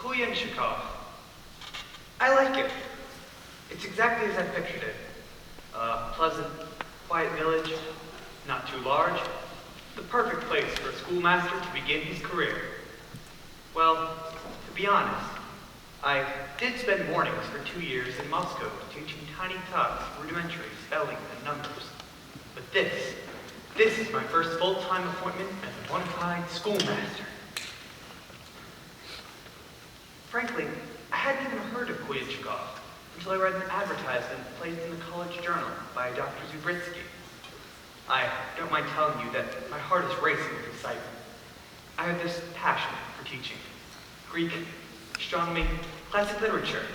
Kuyenchikov. I like it. It's exactly as I pictured it. A pleasant, quiet village, not too large. The perfect place for a schoolmaster to begin his career. Well, to be honest, I did spend mornings for 2 years in Moscow teaching tiny tots rudimentary spelling and numbers. But this is my first full-time appointment as a bona fide schoolmaster. Frankly, I hadn't even heard of Kuyenchikov until I read an advertisement placed in the college journal by Dr. Zubritsky. I don't mind telling you that my heart is racing with excitement. I have this passion for teaching. Greek, astronomy, classic literature.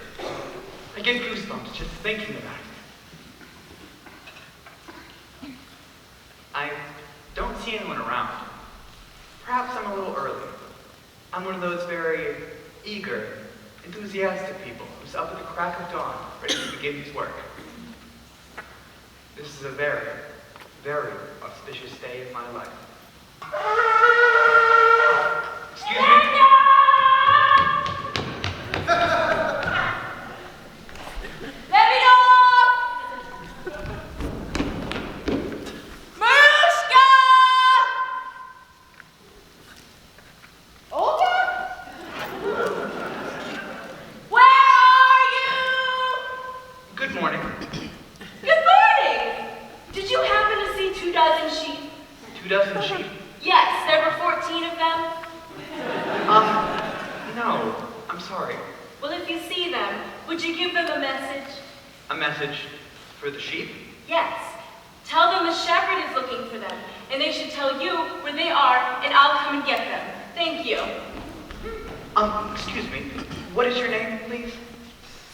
I get goosebumps just thinking about it. I don't see anyone around. Perhaps I'm a little early. I'm one of those very eager, enthusiastic people who's up at the crack of dawn, ready to begin his work. This is a very, very auspicious day in my life. Excuse me? Let me know! Marushka! Olga? Where are you? Good morning. Good morning! Did you happen to see 2 dozen sheep? 2 dozen sheep? Yes, there were 14 of them. No, I'm sorry. Well, if you see them, would you give them a message? A message for the sheep? Yes. Tell them the shepherd is looking for them, and they should tell you where they are, and I'll come and get them. Thank you. Excuse me. What is your name, please?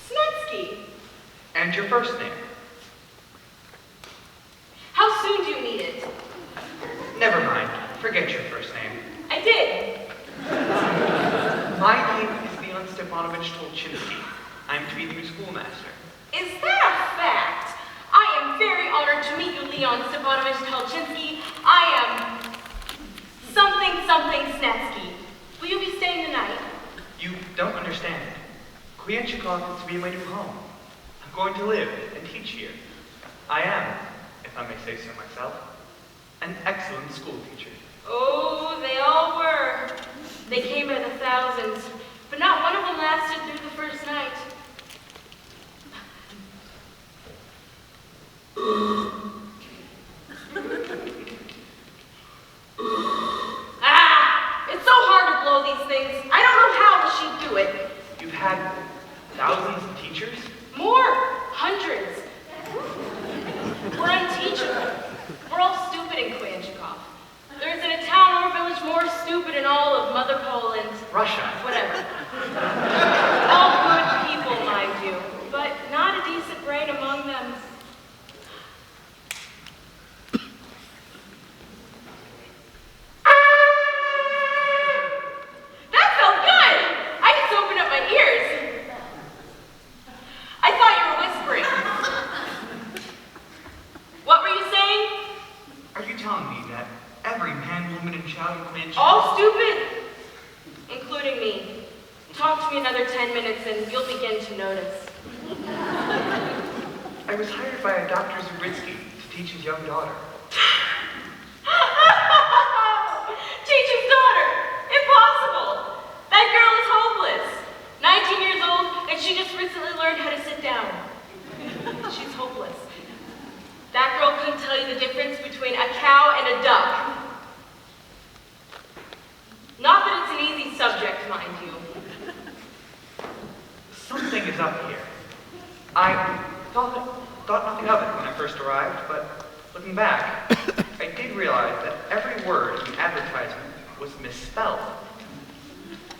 Snetsky. And your first name? How soon do you need it? Never mind. Forget your first name. I did. My name is Leon Stepanovich Tolchinsky. I'm to be the new schoolmaster. Is that a fact? I am very honored to meet you, Leon Stepanovich Tolchinsky. I am something Snetsky. Will you be staying the night? You don't understand. Kuyenchikov is to be my new home. I'm going to live and teach here. I am, if I may say so myself, an excellent school teacher. Oh, they all were. They came by the thousands, but not one of them lasted through the first night. It's so hard to blow these things. I don't know how the sheep do it. You've had thousands of teachers? More, hundreds. We're unteachable. We're all stupid in Kuyenchikov. There isn't a town or village more stupid in all of Mother Poland. Russia. Whatever. All good people, mind you, but not a decent brain among them. That felt good! I just opened up my ears. I thought you were whispering. What were you saying? Are you telling me that every man, woman, and child in Kuyenchikov... All stupid, including me. Talk to me another 10 minutes and you'll begin to notice. I was hired by a Dr. Zubritsky to teach his young daughter. Teach his daughter? Impossible. That girl is hopeless. 19 years old and she just recently learned how to sit down. She's hopeless. That girl couldn't tell you the difference between a cow and a duck. Not that it's an easy subject, mind you. Something is up here. I thought nothing of it when I first arrived, but looking back, I did realize that every word in the advertisement was misspelled.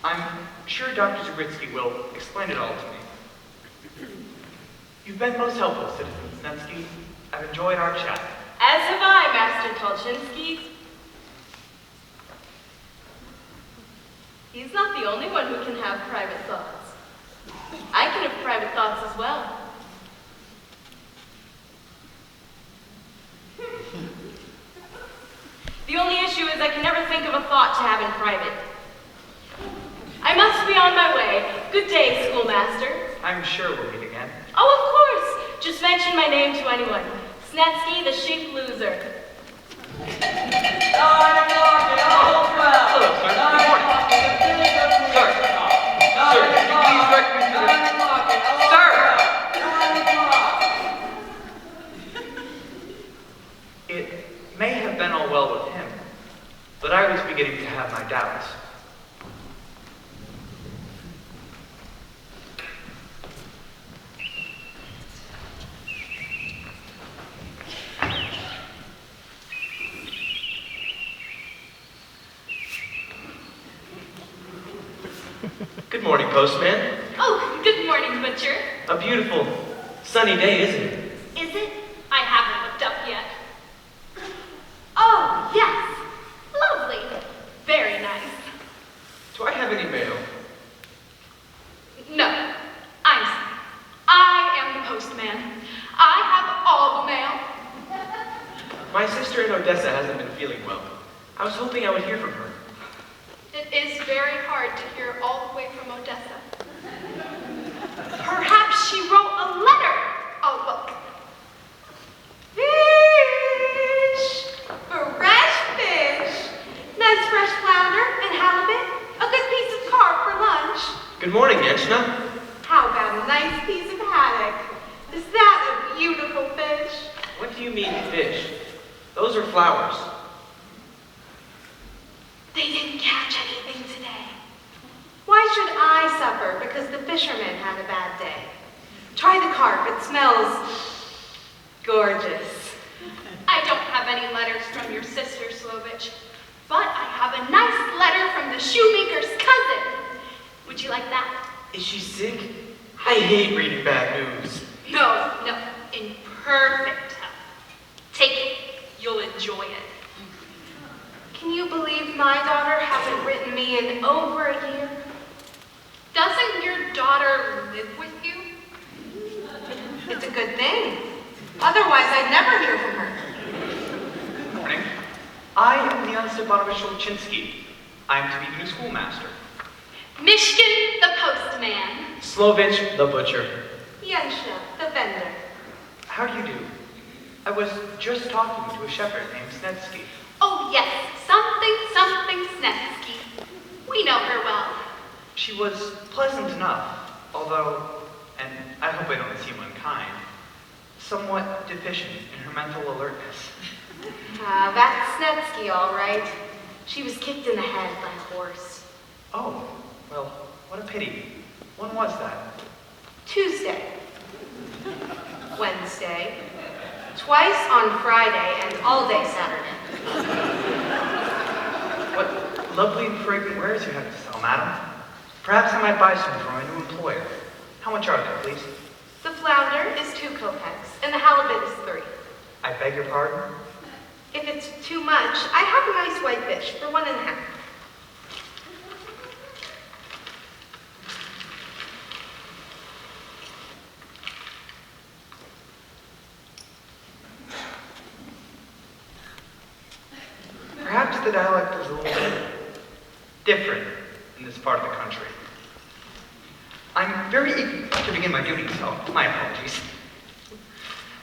I'm sure Dr. Zubritsky will explain it all to me. You've been most helpful, Citizen Snetsky. I've enjoyed our chat. As have I, Master Tolchinsky. He's not the only one who can have private thoughts. I can have private thoughts as well. The only issue is I can never think of a thought to have in private. I must be on my way. Good day, schoolmaster. I'm sure we'll meet again. Oh, of course. Just mention my name to anyone. Snetsky, the sheep loser. 9 o'clock and all 12. Hello, sir. Good morning. Sir. Sir, could you please direct me to the... 9 o'clock and all Sir! 9 o'clock. It may have been all well with him, but I was beginning to have my doubts. Good morning, postman. Oh, good morning, butcher. A beautiful, sunny day, isn't it? Is it? I haven't looked up yet. Oh, yes. Lovely. Very nice. Do I have any mail? No, I am the postman. I have all the mail. My sister in Odessa hasn't been feeling well. I was hoping I would hear from her. It is very hard to hear all the way from Odessa. Perhaps she wrote a letter. Oh, look. Fish! Fresh fish! Nice fresh flounder and halibut. A good piece of carp for lunch. Good morning, Yechna. How about a nice piece of haddock? Is that a beautiful fish? What do you mean, fish? Those are flowers. They didn't catch anything today. Why should I suffer because the fisherman had a bad day? Try the carp, it smells gorgeous. I don't have any letters from your sister, Slovich, but I have a nice letter from the shoemaker's cousin. Would you like that? Is she sick? I hate reading bad news. No, in perfect health. Take it, you'll enjoy it. Can you believe my daughter hasn't written me in over a year? Doesn't your daughter live with you? It's a good thing. Otherwise, I'd never hear from her. Good morning. I am Leon Stepanovich Olchinsky. I am to be the new schoolmaster. Mishkin, the postman. Slovich, the butcher. Yensha, the vendor. How do you do? I was just talking to a shepherd named Snetsky. Oh, yes, something Snetsky. We know her well. She was pleasant enough, although, and I hope I don't seem unkind, somewhat deficient in her mental alertness. That's Snetsky, all right. She was kicked in the head by a horse. Oh, well, what a pity. When was that? Tuesday, Wednesday, twice on Friday, and all day Saturday. What lovely and fragrant wares you have to sell, madam. Perhaps I might buy some for my new employer. How much are they, please? The flounder is 2 kopecks, and the halibut is 3. I beg your pardon? If it's too much, I have a nice whitefish for 1.5. Perhaps the dialect is a little bit different in this part of the country. I'm very eager to begin my duties. Oh, my apologies.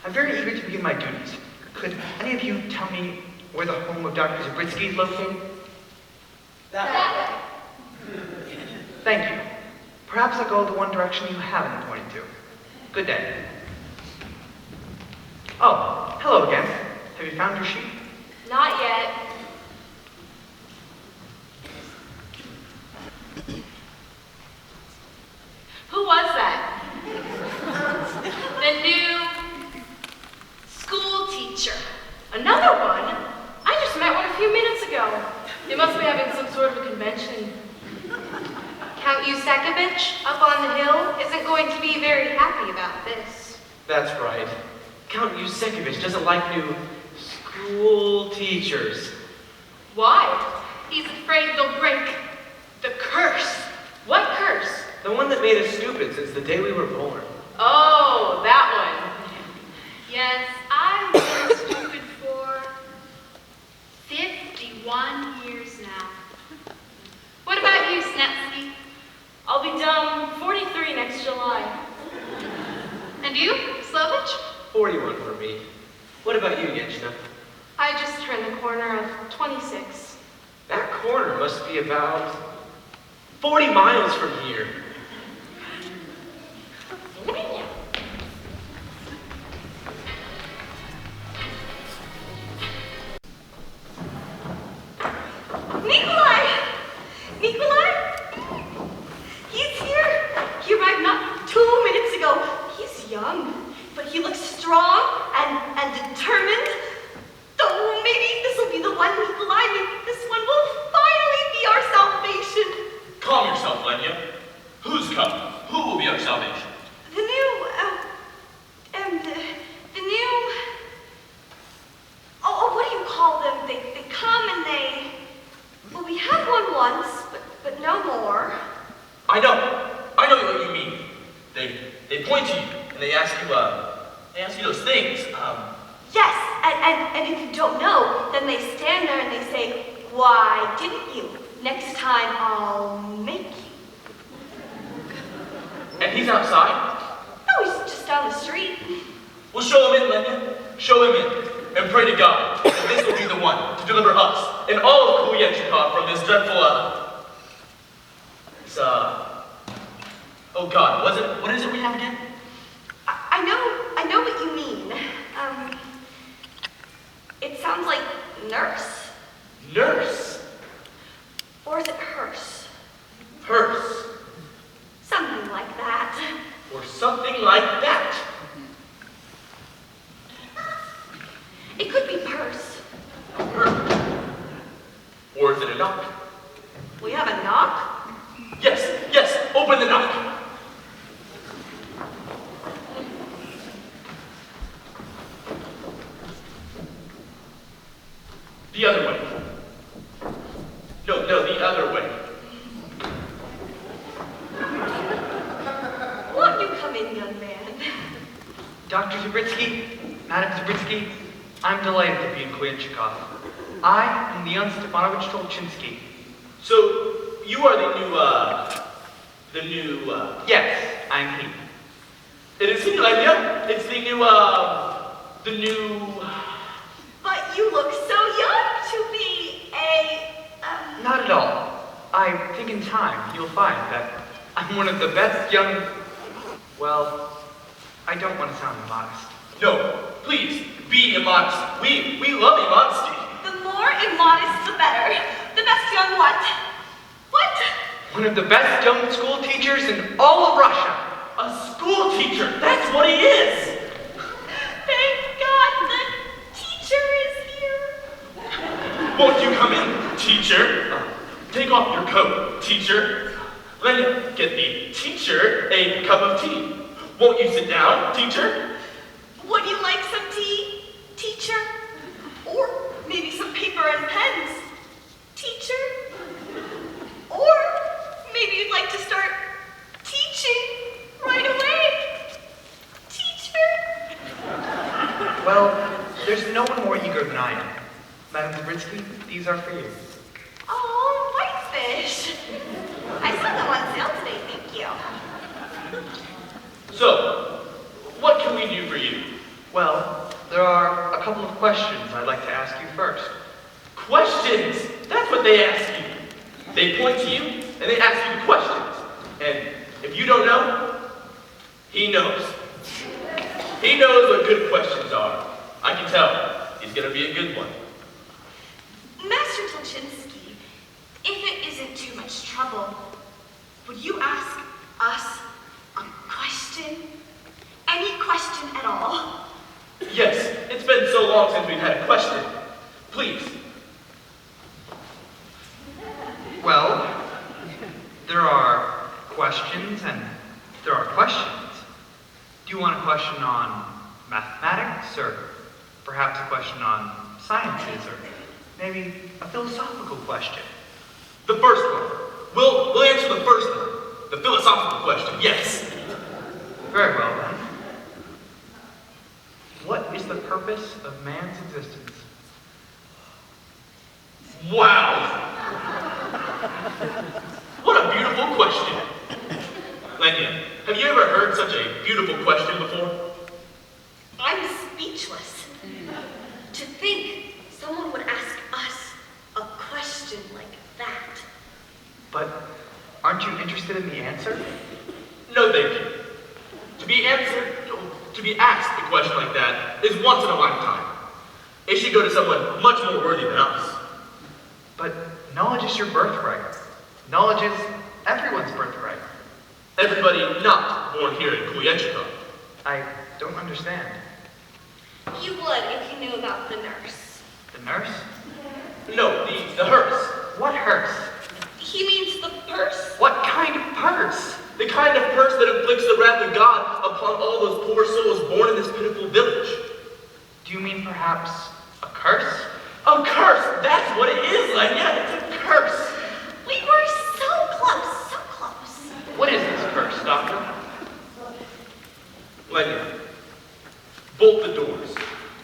I'm very eager to begin my duties. Could any of you tell me where the home of Dr. Zabritsky is located? That way. Thank you. Perhaps I'll go the one direction you haven't pointed to. Good day. Oh, hello again. Have you found your sheep? Not yet. Who was that? The new school teacher. Another one? I just met one a few minutes ago. They must be having some sort of a convention. Count Yusekovich up on the hill isn't going to be very happy about this. That's right. Count Yusekovich doesn't like new school teachers. Why? He's afraid they'll break the curse. What curse? The one that made us stupid since the day we were born. Oh, that one. Yes, I've been stupid for 51 years now. What about you, Snetsky? I'll be dumb What about you, Yechna? I just turned the corner of 26. That corner must be about 40 miles from here. Nikolai! Nikolai? He's here. He arrived not 2 minutes ago. He's young, but he looks strong and determined. Oh, maybe this will be the one, Nikolai. Maybe this one will finally be our salvation. Calm yourself, Lenya. Who's coming? Who will be our salvation? The new, what do you call them? They come and well, we had one once, but no more. I know what you mean. They point to you and they ask you those things. Yes, and if you don't know, then they stand there and they say, why didn't you? Next time I'll make you. And he's outside? No, he's just down the street. Well, show him in, Lenya. Show him in. And pray to God that this will be the one to deliver us and all of Kuyenchikov from this dreadful, oh God, what is it we have again? I know what you mean. It sounds like nurse. Nurse. Or is it hearse? Hearse. Something like that. Or something like that. It could be purse. Or is it a knock? We have a knock? Yes, open the knock. The other way. No, the other way. Won't you come in, young man? Dr. Zabritsky, Madam Zabritsky, I'm delighted to be in Kuyenchikov. I am Leon Stepanovich Tolchinsky. So, you are the new, Yes, I'm he. It is he, Lenya. It's the new, But you look so young to be Not at all. I think in time you'll find that I'm one of the best young... Well, I don't want to sound immodest. No, please, be immodest. We love immodesty. The more immodest, the better. The best young what? What? One of the best young school teachers in all of Russia. A school teacher, that's what he is. Thank God the teacher is here. Won't you come in, teacher? Take off your coat, teacher. Lenya, get the teacher a cup of tea. Won't you sit down, teacher? Would you like some tea, teacher? Or maybe some paper and pens, teacher? Or maybe you'd like to start teaching right away, teacher? Well, there's no one more eager than I am. Madam Zabritsky, these are for you. Oh, whitefish. I saw them on sale today, thank you. So, what can we do for you? Well, there are a couple of questions I'd like to ask you first. Questions! That's what they ask you. They point to you, and they ask you questions. And if you don't know, he knows. He knows what good questions are. I can tell. He's gonna be a good one. Master Tolchinsky, if it isn't too much trouble, would you ask us a question? Any question at all? Yes, it's been so long since we've had a question. Please. Well, there are questions and there are questions. Do you want a question on mathematics or perhaps a question on sciences or maybe a philosophical question? The first one. We'll answer the first one. The philosophical question, yes. Very well then. What is the purpose of man's existence? Wow! What a beautiful question. Lenya, have you ever heard such a beautiful question before? I'm speechless. aren't you interested in the answer? No, thank you. To be asked a question like that is once in a lifetime. It should go to someone much more worthy than us. But knowledge is your birthright. Knowledge is everyone's birthright. Everybody not born here in Kuyenchikov. I don't understand. You would if you knew about the nurse. The nurse? No, the hearse. What hearse? He means the purse. What kind of purse? The kind of curse that inflicts the wrath of God upon all those poor souls born in this pitiful village. Do you mean perhaps a curse? A curse! That's what it is, Lenya. It's a curse. We were so close, so close. What is this curse, Doctor? Lenya, bolt the doors.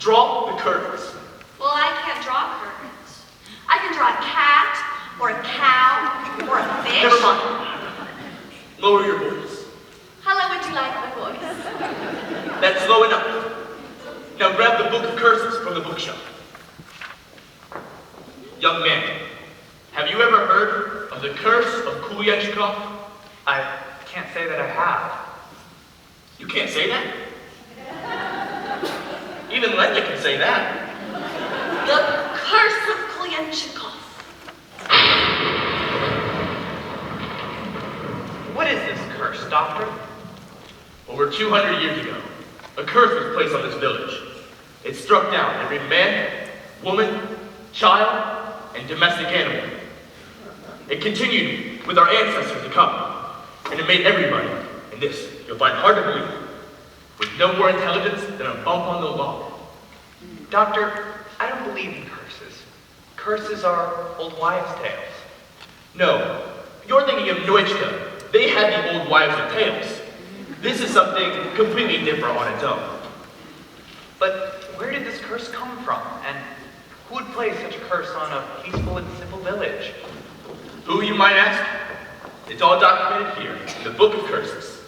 Draw the curtains. Well, I can't draw curtains. I can draw a cat, or a cow, or a fish. Never mind. Lower your voice. How low would you like my voice? That's low enough. Now grab the book of curses from the bookshelf. Young man, have you ever heard of the curse of Kuyenchikov? I can't say that I have. You can't say that? Even Lenya can say that. The curse of Kuyenchikov. What is this curse, Doctor? Over 200 years ago, a curse was placed on this village. It struck down every man, woman, child, and domestic animal. It continued with our ancestors to come, and it made everybody, and this you'll find hard to believe, with no more intelligence than a bump on the log. Doctor, I don't believe in curses. Curses are old wives' tales. No, you're thinking of Noechka. They had the old wives' tales. This is something completely different on its own. But where did this curse come from? And who would place such a curse on a peaceful and simple village? Who, you might ask? It's all documented here in the Book of Curses.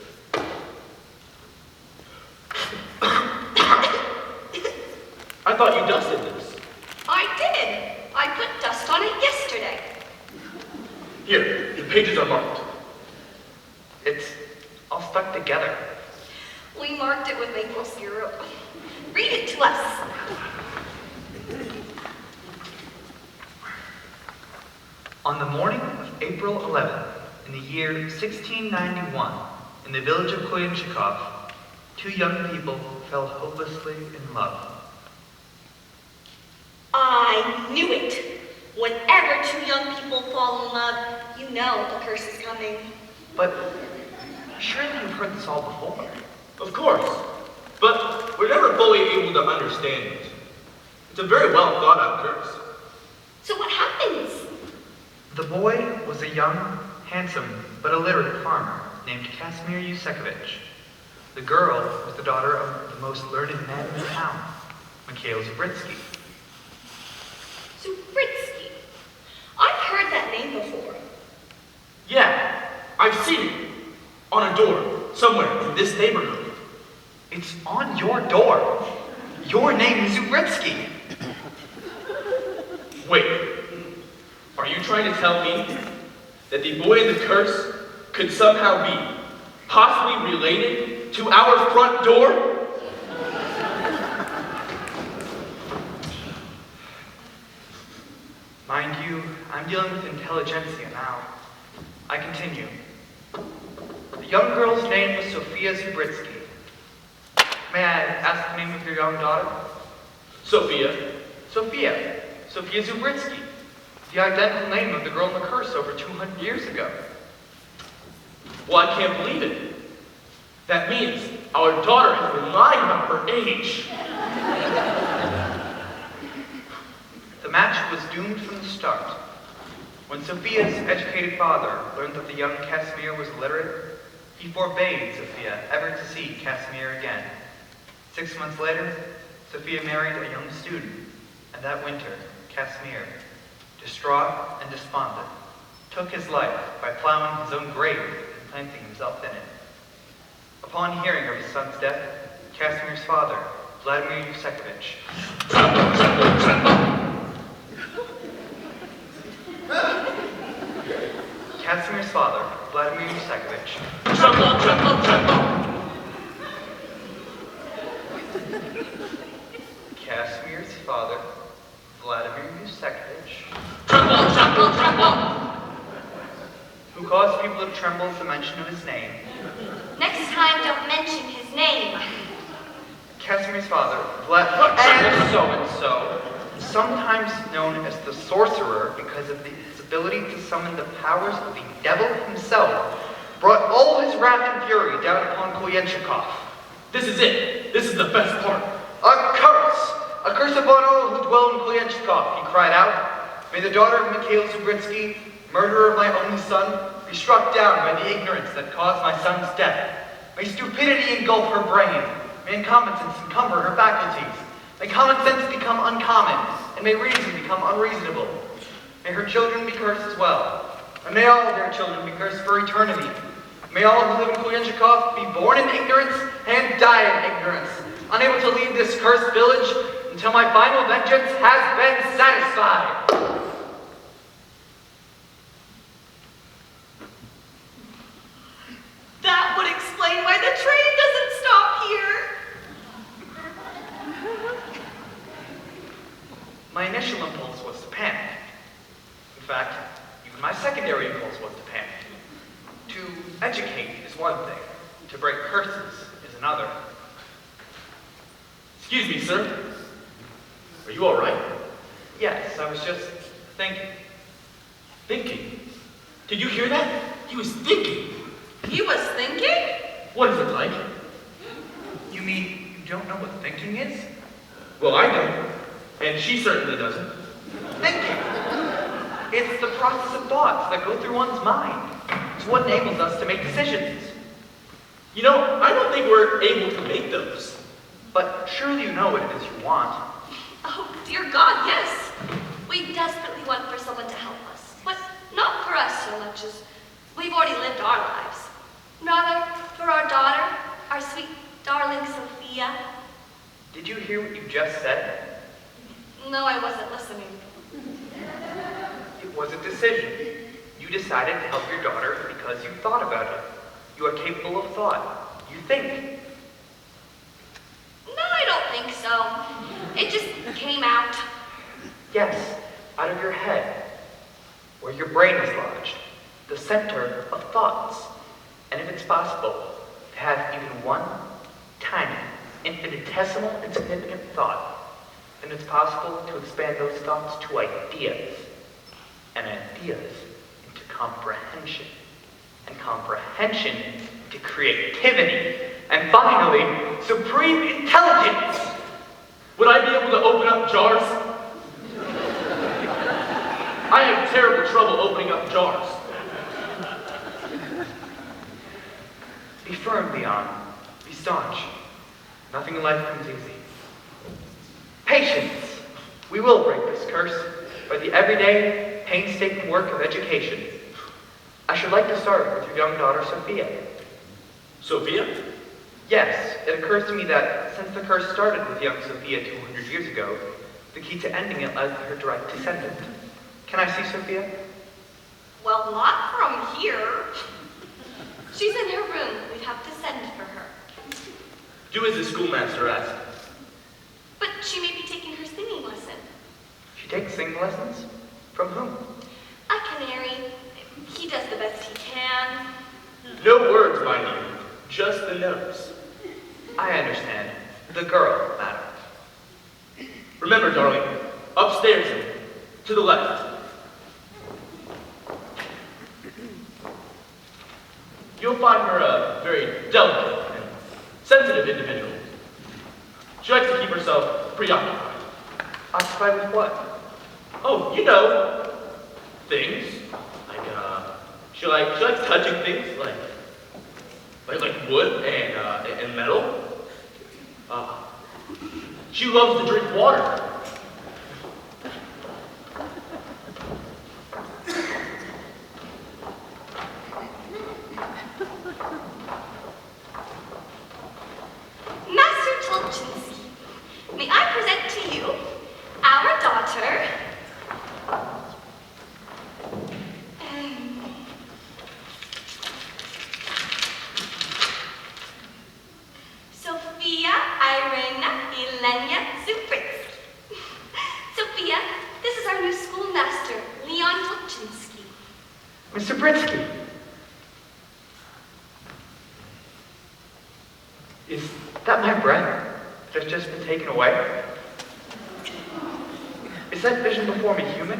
I thought you dusted this. I did. I put dust on it yesterday. Here, the pages are marked. It's all stuck together. We marked it with maple syrup. Read it to us. On the morning of April 11th, in the year 1691, in the village of Kuyenchikov, two young people fell hopelessly in love. I knew it. Whenever two young people fall in love, you know the curse is coming. But surely you've heard this all before. Of course, but we're never fully able to understand it. It's a very well thought out curse. So what happens? The boy was a young, handsome, but illiterate farmer named Casimir Yusekovich. The girl was the daughter of the most learned man in the town, Mikhail Zabritsky. Zabritsky. I've heard that name before. Yeah, I've seen it. On a door, somewhere in this neighborhood. It's on your door. Your name is Zabritsky. Wait, are you trying to tell me that the boy in the curse could somehow be possibly related to our front door? Mind you, I'm dealing with intelligentsia now. I continue. The young girl's name was Sophia Zabritsky. May I ask the name of your young daughter? Sophia. Sophia. Sophia Zabritsky. The identical name of the girl in the curse over 200 years ago. Well, I can't believe it. That means our daughter has been lying about her age. The match was doomed from the start. When Sophia's educated father learned that the young Casimir was illiterate, he forbade Sophia ever to see Casimir again. 6 months later, Sophia married a young student, and that winter, Casimir, distraught and despondent, took his life by plowing his own grave and planting himself in it. Upon hearing of his son's death, Casimir's father, Vladimir Yusekovich, Casimir's father, Vladimir Yusekovich. Tremble, tremble, tremble. Casimir's father, Vladimir Yusekovich. Tremble, tremble, tremble. Who caused people to tremble at the mention of his name. Next time, don't mention his name. Casimir's father, and so, sometimes known as the sorcerer because of his ability to summon the powers of the devil himself, brought all his wrath and fury down upon Koyenchikov. This is it. This is the best part. A curse! A curse upon all who dwell in Koyenchikov, he cried out. May the daughter of Mikhail Zubritsky, murderer of my only son, be struck down by the ignorance that caused my son's death. May stupidity engulf her brain. May incompetence encumber her faculties. May common sense become uncommon, and may reason become unreasonable. May her children be cursed as well, and may all their children be cursed for eternity. May all who live in Koyenchikov be born in ignorance and die in ignorance, unable to leave this cursed village until my final vengeance has been satisfied. That would explain why the train doesn't stop here. My initial impulse was to panic. In fact, even my secondary impulse was to panic. To educate is one thing, to break curses is another. Excuse me, sir. Are you all right? Yes, I was just thinking. Thinking? Did you hear that? He was thinking. He was thinking? What is it like? You mean you don't know what thinking is? Well, I don't. And she certainly doesn't. Thinking. It's the process of thoughts that go through one's mind. It's what enables us to make decisions. You know, I don't think we're able to make those. But surely you know what it is you want. Oh, dear God, yes. We desperately want for someone to help us, but not for us so much as we've already lived our lives. Rather, for our daughter, our sweet darling Sophia. Did you hear what you just said? No, I wasn't listening. It was a decision. You decided to help your daughter because you thought about it. You are capable of thought. You think. No, I don't think so. It just came out. Yes, out of your head, where your brain is lodged, the center of thoughts. And if it's possible to have even one tiny, infinitesimal, insignificant thought, then it's possible to expand those thoughts to ideas, and ideas into comprehension, and comprehension into creativity, and finally, supreme intelligence. Would I be able to open up jars? I have terrible trouble opening up jars. Be firm, Leon. Be staunch. Nothing in life comes easy. Patience. We will break this curse by the everyday, painstaking work of education. I should like to start with your young daughter, Sophia. Sophia? Yes, it occurs to me that since the curse started with young Sophia 200 years ago, the key to ending it lies with her direct descendant. Can I see Sophia? Well, not from here. She's in her room. We'd have to send for her. Do as the schoolmaster asks. But she may be taking her singing lesson. She takes singing lessons? From whom? A canary. He does the best he can. No words, mind you. Just the notes. I understand. The girl, madam. Remember, darling, upstairs and to the left. You'll find her a very delicate and sensitive individual. She likes to keep herself preoccupied. Occupied with what? Oh, you know, things. She likes touching things like wood and metal. She loves to drink water. Master Tolchinsky, may I present to you our daughter, Is that my breath that has just been taken away? Is that vision before me human?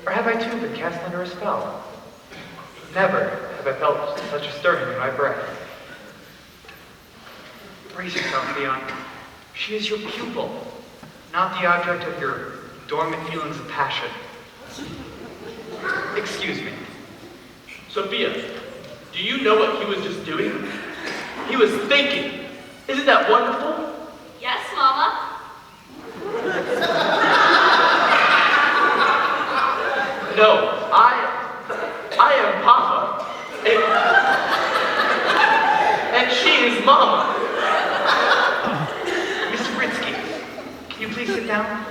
Or have I too been cast under a spell? Never have I felt such a stirring in my breath. Brace yourself, Leon. She is your pupil, not the object of your dormant feelings of passion. Excuse me. Sophia, do you know what he was just doing? He was thinking. Isn't that wonderful? Yes, Mama. No, I am Papa. And she is Mama. Mr. Britsky, can you please sit down?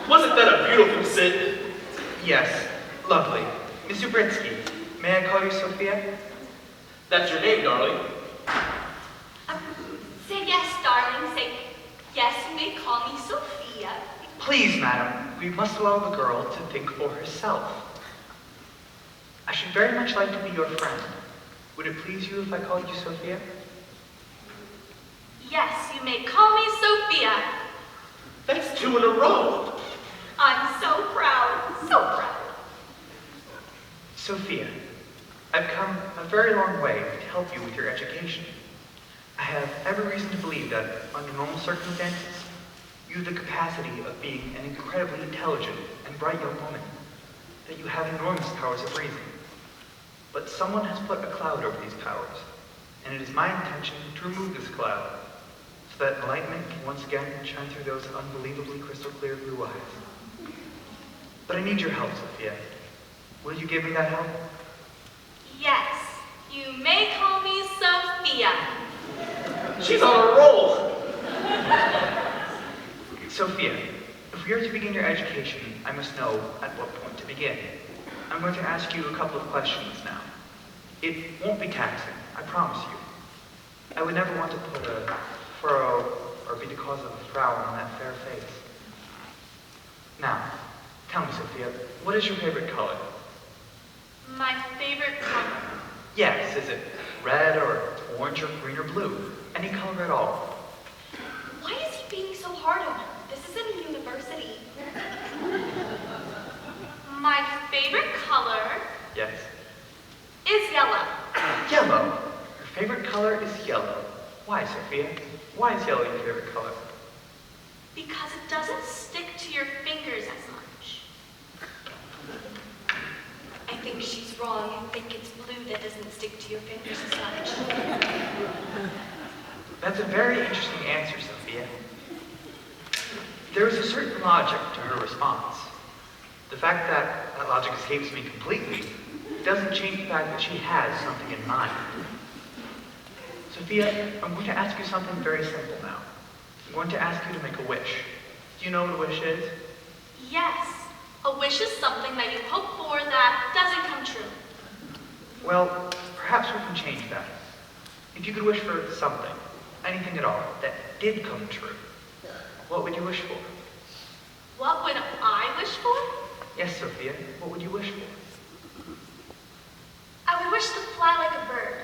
Wasn't that a beautiful sit? Yes, lovely. Mr. Britsky, may I call you Sophia? That's your name, darling. Say yes, darling. Say yes, you may call me Sophia. Please, madam, we must allow the girl to think for herself. I should very much like to be your friend. Would it please you if I called you Sophia? Yes, you may call me Sophia. That's 2 in a row. I'm so proud, so proud. Sophia, I've come a very long way to help you with your education. I have every reason to believe that, under normal circumstances, you have the capacity of being an incredibly intelligent and bright young woman, that you have enormous powers of reason. But someone has put a cloud over these powers, and it is my intention to remove this cloud, so that enlightenment can once again shine through those unbelievably crystal clear blue eyes. But I need your help, Sophia. Will you give me that help? Yes, you may call me Sophia. She's on a roll. Sophia, if we are to begin your education, I must know at what point to begin. I'm going to ask you a couple of questions now. It won't be taxing, I promise you. I would never want to put a furrow or be the cause of a frown on that fair face. Now, tell me, Sophia, what is your favorite color? My favorite color. Yes, is it red or orange or green or blue? Any color at all? Why is he being so hard on her? This isn't a university. My favorite color Yes. is yellow. Yellow. Your favorite color is yellow. Why, Sophia? Why is yellow your favorite color? Because it doesn't stick to your fingers as much. I think she's wrong. I think it's blue that doesn't stick to your fingers as much. That's a very interesting answer, Sophia. There is a certain logic to her response. The fact that that logic escapes me completely doesn't change the fact that she has something in mind. Sophia, I'm going to ask you something very simple now. I'm going to ask you to make a wish. Do you know what a wish is? Yes, a wish is something that you hope for that doesn't come true. Well, perhaps we can change that. If you could wish for something, anything at all, that did come true, what would you wish for? What would I wish for? Yes, Sophia, what would you wish for? I would wish to fly like a bird,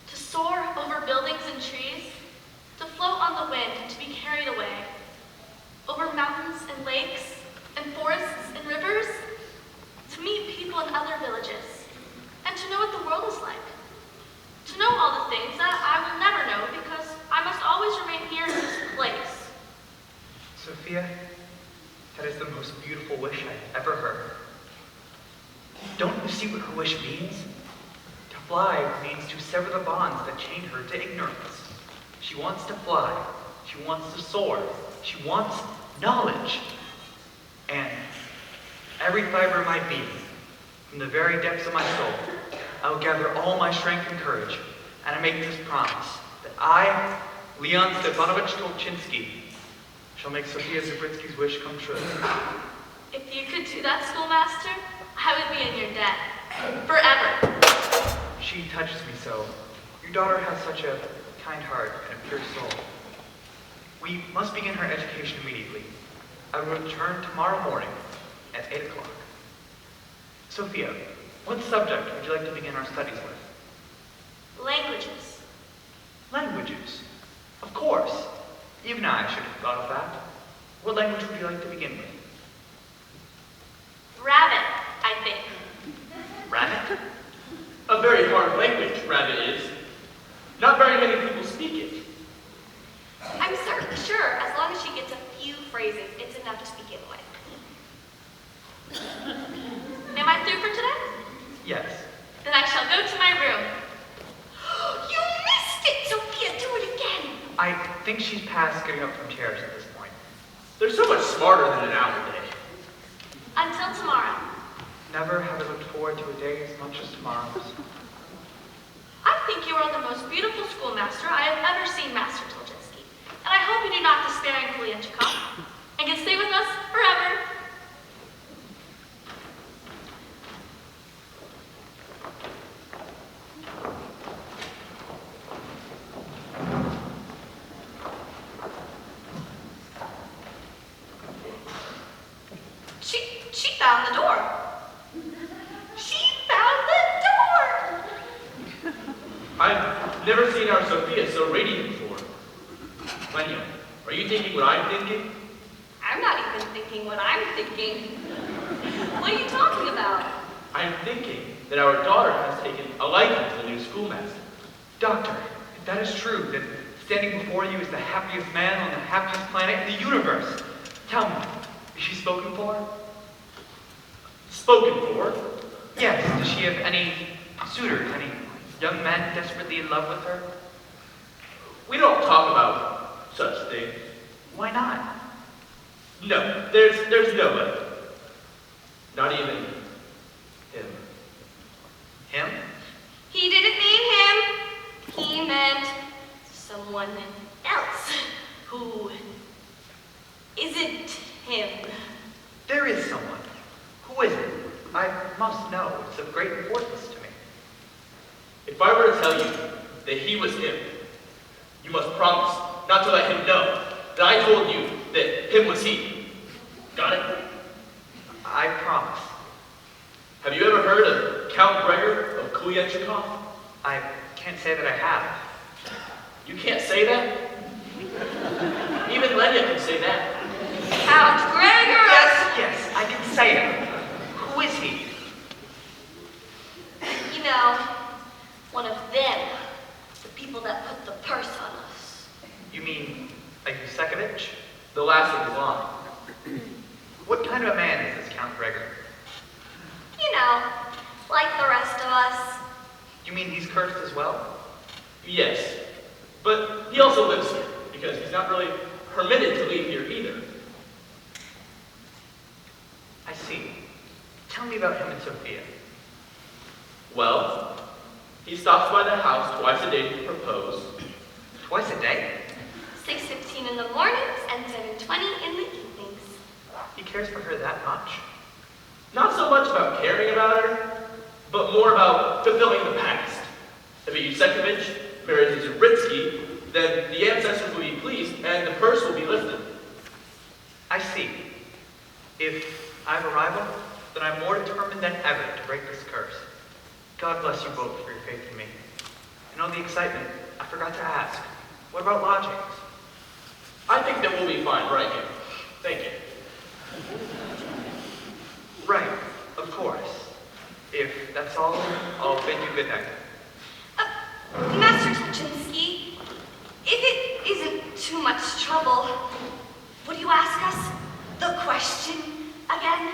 to soar over buildings and trees, to float on the wind and to be carried away, over mountains and lakes and forests and rivers, to meet people in other villages, and to know what the world is like, to know all the things that I will never know because I must always remain here in this place. Sophia, that is the most beautiful wish I've ever heard. Don't you see what her wish means? To fly means to sever the bonds that chain her to ignorance. She wants to fly. She wants to soar. She wants knowledge. And every fiber of my being, from the very depths of my soul, I will gather all my strength and courage, and I make this promise that I, Leon Stepanovich Tolchinsky, shall make Sophia Zabritsky's wish come true. If you could do that, schoolmaster, I would be in your debt. Forever. She She touches me so. Your daughter has such a kind heart and a pure soul. We must begin her education immediately. I will return tomorrow morning at 8 o'clock. Sophia, what subject would you like to begin our studies with? Languages. Languages. Of course. Even I should have thought of that. What language would you like to begin with? Rabbit, I think. Rabbit? A very hard language, rabbit is. Not very many people speak it. I'm certainly sure, as long as she gets a few phrases, it's enough to begin with. Am I through for today? Yes. Then I shall go to my room. You missed it, Sophia! Do it again! I think she's past getting up from chairs at this point. They're so much smarter than an owl day. Until tomorrow. Never have I looked forward to a day as much as tomorrow's. I think you are the most beautiful schoolmaster I have ever seen, Master Toljinsky. And I hope you do not despair in Kulianchikov and can stay with us forever. She found the door. She found the door. I've never seen our Sophia so radiant before. Lenya, are you thinking what I'm thinking? I'm not even thinking what I'm thinking. What are you talking about? I'm thinking that our daughter has taken a liking to the new schoolmaster. Doctor, if that is true, then standing before you is the happiest man on the happiest planet in the universe. Tell me, is she spoken for? Spoken for? Yes. Does she have any suitors, any young men desperately in love with her? We don't talk about such things. Why not? No, there's nobody. Not even him. Him? He didn't mean him. He meant someone else who isn't him. There is someone. Who is it? I must know. It's of great importance to me. If I were to tell you that he was him, you must promise not to let him know that I told you that him was he. Got it? I promise. Have you ever heard of Count Gregor of Kulianchikov? I can't say that I have. You can't say that? Even Lenya can say that. Count Gregor! Yes, I can say it. Who is he? You know, one of them. The people that put the purse on us. You mean a Yusekovich? The last of his line. What kind of a man is this Count Gregor? You know, like the rest of us. You mean he's cursed as well? Yes, but he also lives here because he's not really permitted to leave here either. I see. Tell me about him and Sophia. Well, he stops by the house twice a day to propose. Twice a day? 6:15 in the mornings and 7:20 in the evenings. He cares for her that much? Not so much about caring about her, but more about fulfilling the past. If a Yusekovich marries a Zuritsky, then the ancestors will be pleased and the purse will be lifted. I see. If I have a rival, then I'm more determined than ever to break this curse. God bless you both for your faith in me. In all the excitement, I forgot to ask, what about lodgings? I think that we'll be fine, right here. Thank you. Right, of course. If that's all, I'll bid you good night. Master Toljinsky, if it isn't too much trouble, would you ask us the question again?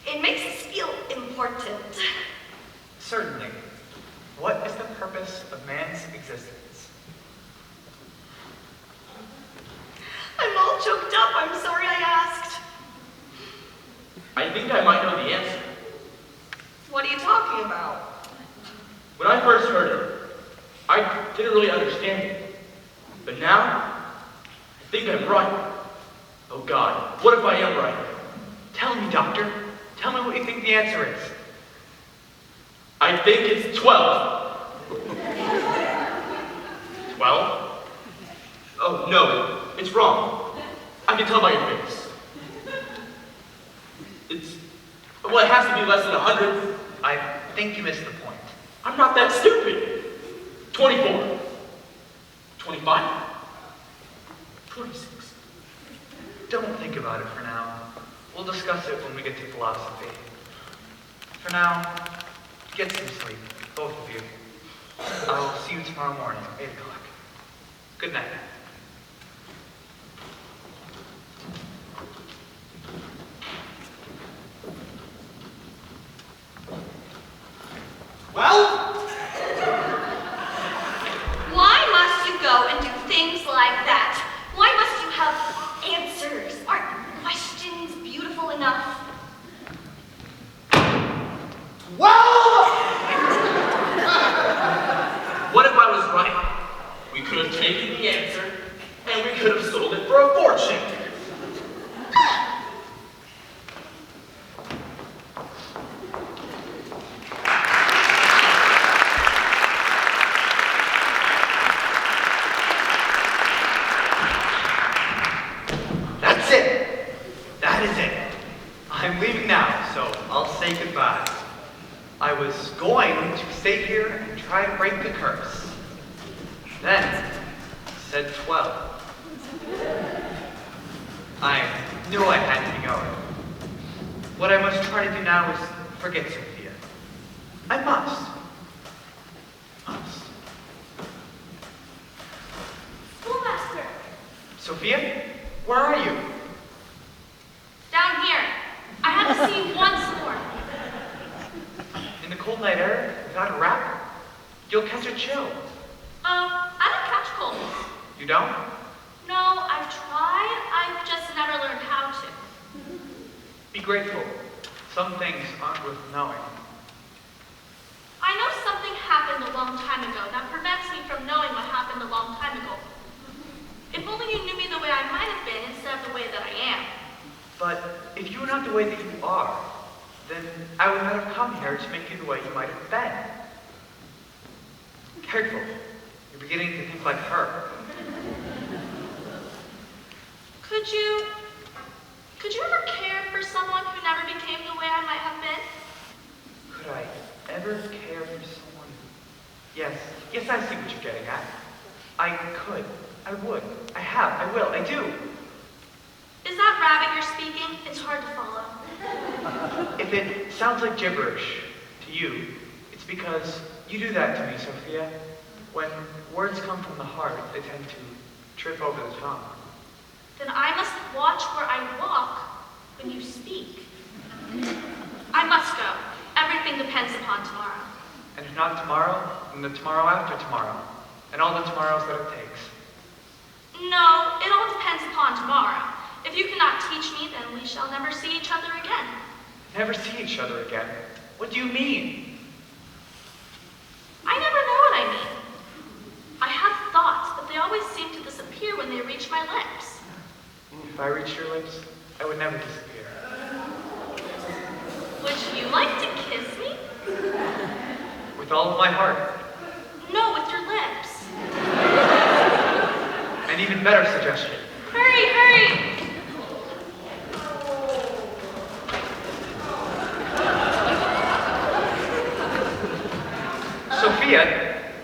It makes us feel important. Certainly. What is the purpose of man's existence? I'm all choked up. I'm sorry I asked. I think I might know the answer. What are you talking about? When I first heard it, I didn't really understand it. But now, I think I'm right. Oh God, what if I am right? Tell me, Doctor. Tell me what you think the answer is. I think it's 12. 12? Oh, no, it's wrong. I can tell by your face. Well, it has to be less than 100. I think you missed the point. I'm not that stupid. 24. 25. 26. Don't think about it for now. We'll discuss it when we get to philosophy. For now, get some sleep, both of you. I will see you tomorrow morning, 8 o'clock. Good night. Well? Why must you go and do things like that? Why must you have answers? Aren't questions beautiful enough? Well! What if I was right? We could have taken the answer, and we could have sold it for a fortune. That's it. That is it. I'm leaving now, so I'll say goodbye. I was going to stay here and try to break the curse. Then, said 12. I knew I had to be going. What I must try to do now is forget Sophia. I must. Must. Schoolmaster, Sophia, where are you? down here. I have to see you once more. In the cold night air, without a wrap? You'll catch a chill. I don't catch colds. You don't? No, I've tried. I've just never learned how to. Be grateful. Some things aren't worth knowing. I know something happened a long time ago that prevents me from knowing what happened a long time ago. If only you knew me the way I might have been instead of the way that I am. But if you were not the way that you are, then I would not have come here to make you the way you might have been. Careful. You're beginning to think like her. Could you ever care for someone who never became the way I might have been? Could I ever care for someone? Yes, I see what you're getting at. I could. I would. I have. I will. I do. Is that rabbit you're speaking? It's hard to follow. If it sounds like gibberish to you, it's because you do that to me, Sophia. When words come from the heart, they tend to trip over the tongue. Then I must watch where I walk when you speak. I must go. Everything depends upon tomorrow. And if not tomorrow, then the tomorrow after tomorrow, and all the tomorrows that it takes. No, it all depends upon tomorrow. If you cannot teach me, then we shall never see each other again. Never see each other again? What do you mean? I never know what I mean. I have thoughts, but they always seem to disappear when they reach my lips. If I reached your lips, I would never disappear. Would you like to kiss me? With all of my heart. No, with your lips. An even better suggestion. Hurry, hurry! Sophia,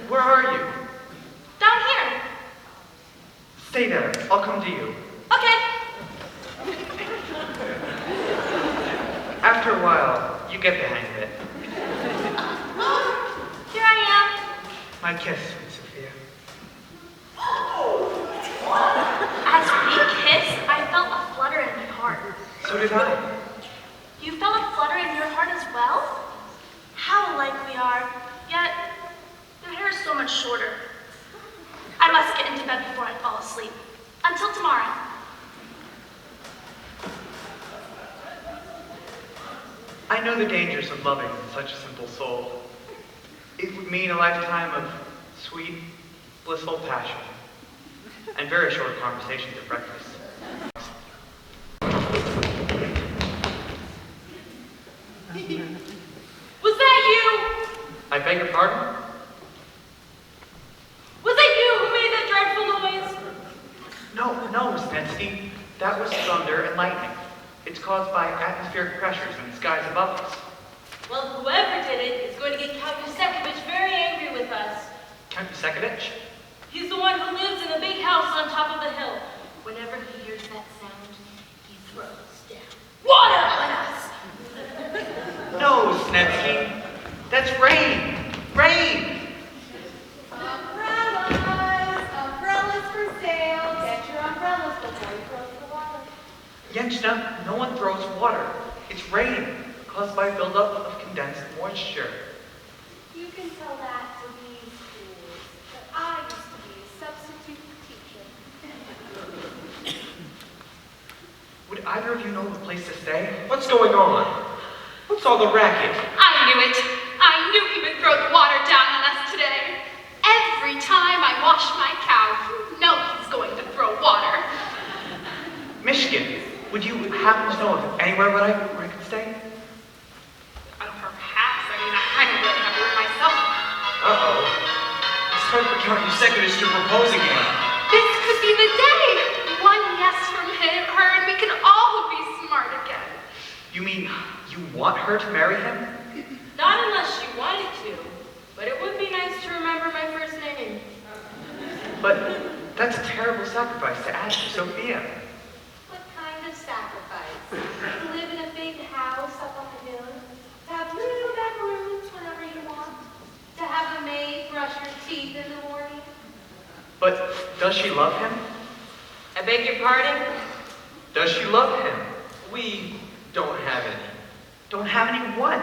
where are you? Down here. Stay there. I'll come to you. Okay. After a while, you get the hang of it. Here I am. My kiss, sweet Sophia. As we kissed, I felt a flutter in my heart. So did I. You felt a flutter in your heart as well? How alike we are, yet your hair is so much shorter. I must get into bed before I fall asleep. Until tomorrow. I know the dangers of loving such a simple soul. It would mean a lifetime of sweet, blissful passion, and very short conversations at breakfast. Was that you? I beg your pardon? Was that you who made Snetsky. That was thunder and lightning. It's caused by atmospheric pressures in the skies above us. Well, whoever did it is going to get Count Yusekovich very angry with us. Count Yusekovich? He's the one who lives in the big house on top of the hill. Whenever he hears that sound, he throws down water on us. No, Snetsky. That's rain. Rain! Umbrellas! Umbrellas for sale! Get your umbrellas before you throw the water. Yenchna, no one throws water. It's rain, caused by buildup of condensed moisture. You can tell that to these schools, but I used to be a substitute teacher. Would either of you know a place to stay? What's going on? What's all the racket? I knew it. I knew he would throw the water down on us today. Every time I wash my cow, you know he's going to throw water. Michigan, would you happen to know of anywhere where I could stay? Perhaps. I don't really have a room myself. Uh-oh. It's time for Count Yusekovich to propose again. This could be the day. One yes from her and we can all be smart again. You mean you want her to marry him? Not unless she wanted to, but it would be nice to remember my first name. But that's a terrible sacrifice to ask for Sophia. What kind of sacrifice? To live in a big house up on the hill? To have little back rooms whenever you want? To have a maid brush your teeth in the morning? But does she love him? I beg your pardon? Does she love him? We don't have any. Don't have any what?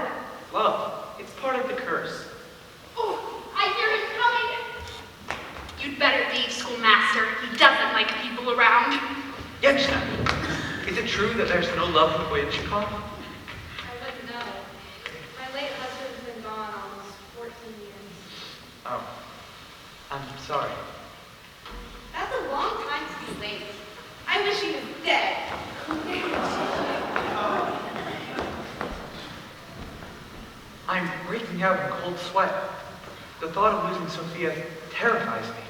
Love. It's part of the curse. Oh, I hear him coming. You'd better leave, schoolmaster. He doesn't like people around. Yenchna, is it true that there's no love in Koyachikov? I wouldn't know. My late husband's been gone almost 14 years. Oh, I'm sorry. That's a long time to be late. I wish he was dead. I'm breaking out in cold sweat. The thought of losing Sophia terrifies me.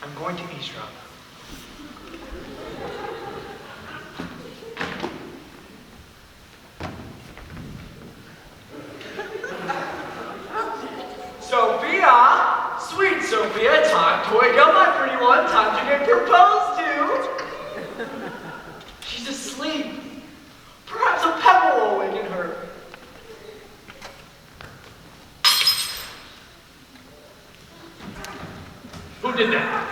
I'm going to eavesdrop. Sophia! Sweet Sophia, time to wake up, my pretty one. Time to get proposed to. She's asleep. Perhaps a pebble will awaken her. Who did that?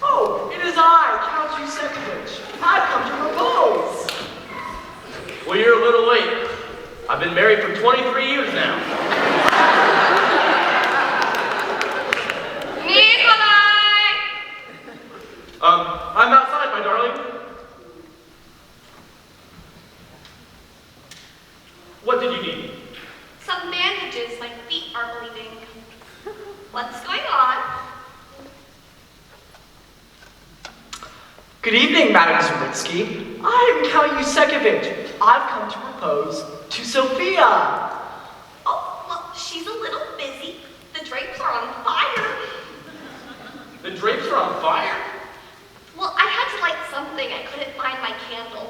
Oh, it is I, Count Yusekovich. I've come to propose. Well, you're a little late. I've been married for 23 years now. Nikolai! I'm outside, my darling. What did you need? Some bandages. My feet are bleeding. What's going on? Good evening, Madam Zawitsky. I am Count Yusekovich. I've come to propose to Sophia. Oh, well, she's a little busy. The drapes are on fire. The drapes are on fire? Well, I had to light something. I couldn't find my candle.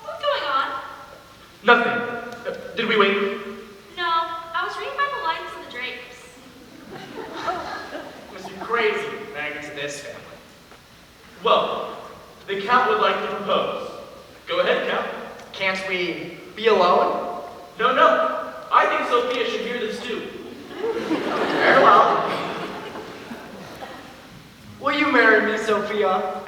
What's going on? Nothing. Did we wait? No, I was reading by the lights of the drapes. Must be crazy married to this family. Well, the Count would like to propose. Go ahead, Count. Can't we be alone? No. I think Sophia should hear this too. Very well. Will you marry me, Sophia?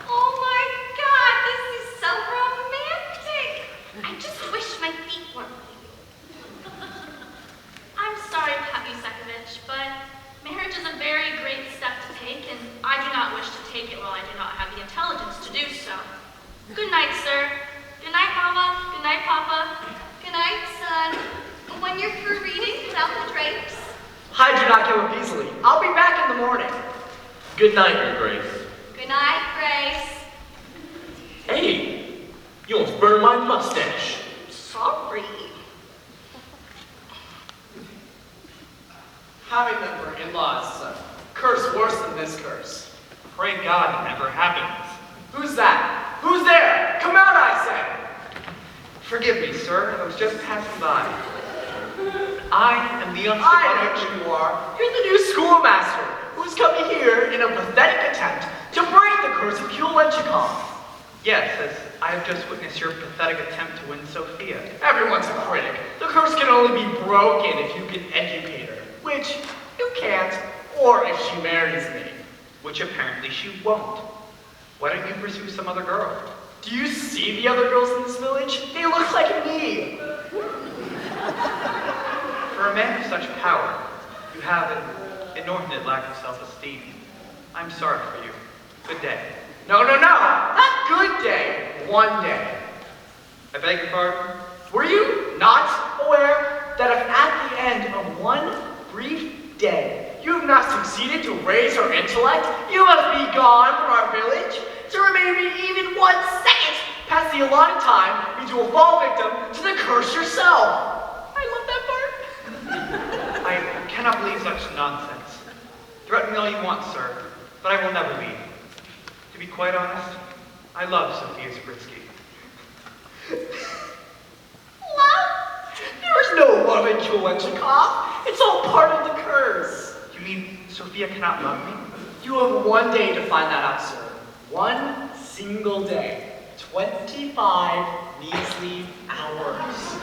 Oh my God, this is so romantic. I just wish my feet weren't bleeding. I'm sorry, Count Yusekovich, but marriage is a very great step to take, and I do not wish to take it while I do not have the intelligence to do so. Good night, sir. Good night, Mama. Good night, Papa. Good night, son. When you're through reading, put out the drapes. I do not give up easily. I'll be back in the morning. Good night, Your Grace. Good night, Grace. Hey, you almost burned my mustache. Sorry. Having them for in-laws Curse worse than this curse. Pray God it never happens. Who's that? Who's there? Come out, I say! Forgive me, sir. I was just passing by. I am Leon I know Stepanovich. who you are. You're the new schoolmaster who's coming here in a pathetic attempt to break the curse of Kulenchikov. Yes, as I have just witnessed your pathetic attempt to win Sophia. Everyone's a critic. The curse can only be broken if you can educate her, which you can't, or if she marries me. Which apparently she won't. Why don't you pursue some other girl? Do you see the other girls in this village? They look like me. For a man of such power, you have an inordinate lack of self-esteem. I'm sorry for you. Good day. No, not good day. One day. I beg your pardon? Were you not aware that if at the end of one brief day you have not succeeded to raise her intellect, you must be gone from our village to remain even 1 second past the allotted time, means you will fall victim to the curse yourself. I love that part. I cannot believe such nonsense. Threaten me all you want, sir, but I will never leave. To be quite honest, I love Sophia Zabritsky. Love? There is no love in Kulenchikov. It's all part of the curse. You mean Sophia cannot love me? You have 1 day to find that out, sir. 1 single day. 25 measly hours.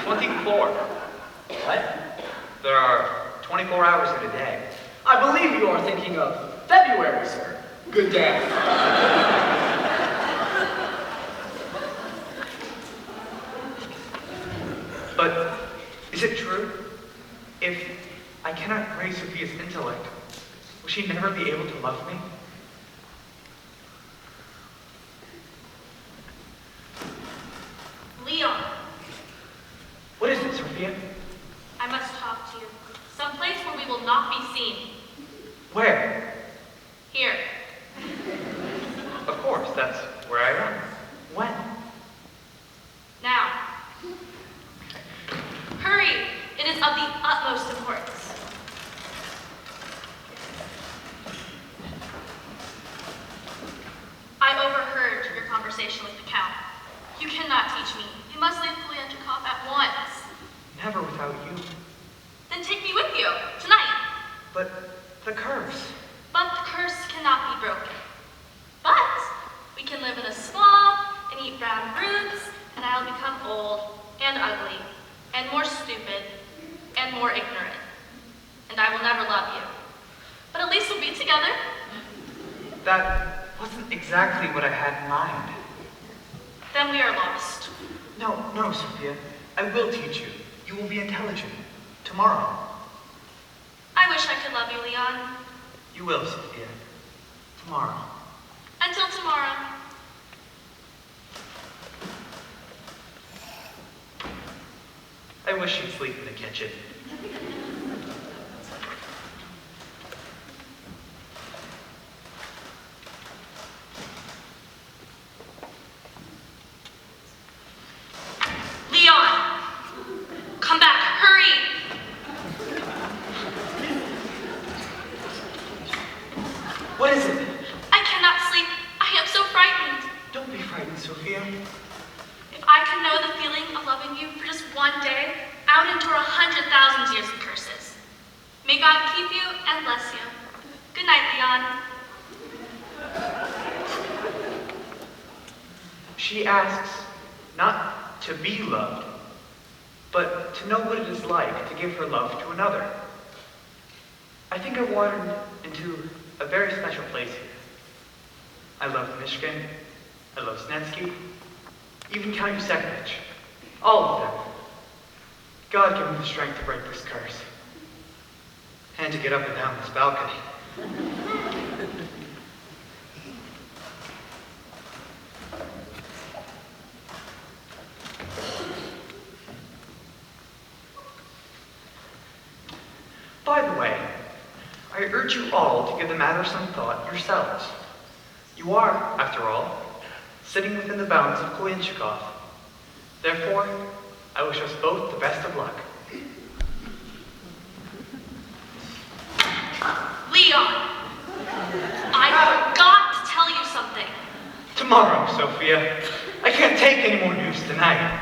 24. What? There are 24 hours in a day. I believe you are thinking of February, sir. Good day. But is it true? If I cannot raise Sophia's intellect, will she never be able to love me? Leon, What is it, Sophia? I must talk to you. Someplace where we will not be seen. Where? Here. Of course, that's where I am. When? Now. Hurry! It is of the utmost importance. I overheard your conversation with the Count. You cannot teach me. You must leave Kulenchikov at once. Never without you. Then take me with you, tonight. But the curse. But the curse cannot be broken. But we can live in a swamp and eat brown roots, and I'll become old and ugly and more stupid and more ignorant. And I will never love you. But at least we'll be together. That wasn't exactly what I had in mind. Then we are lost. No, Sophia. I will teach you. You will be intelligent. Tomorrow. I wish I could love you, Leon. You will, Sophia. Tomorrow. Until tomorrow. I wish you'd sleep in the kitchen. Leon! Come back, hurry! What is it? I cannot sleep. I am so frightened. Don't be frightened, Sophia. If I could know the feeling of loving you for just 1 day, I would endure 100,000 years of curses. May God keep you and bless you. Good night, Leon. She asks not to be loved, but to know what it is like to give her love to another. I think I've wandered into a very special place here. I love Mishkin, I love Snetsky, even Count Yusefovich. All of them. God give me the strength to break this curse. And to get up and down this balcony. By the way, I urge you all to give the matter some thought yourselves. You are, after all, sitting within the bounds of Kulenchikov. Therefore, I wish us both the best of luck. Leon, I forgot to tell you something. Tomorrow, Sophia. I can't take any more news tonight.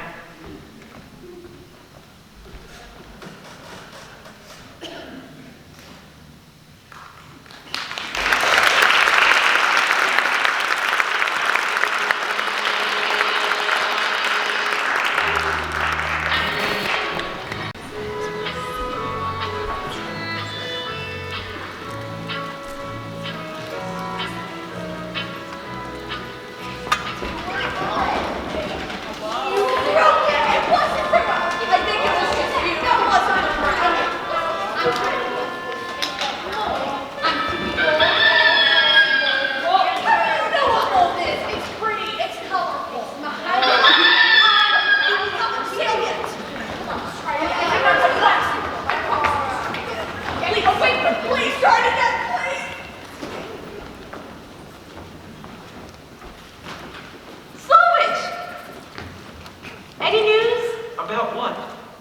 About what?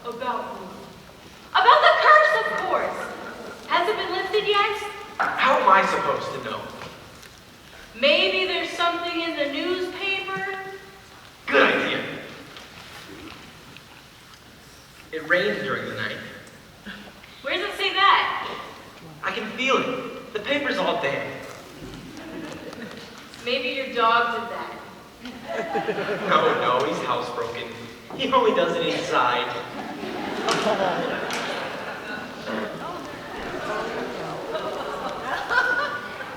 About the curse, of course. Has it been lifted yet? How am I supposed to know? Maybe there's something in the newspaper? Good idea. It rained during the night. Where does it say that? I can feel it. The paper's all damp. Maybe your dog did that. No, he's housebroken. He only does it inside.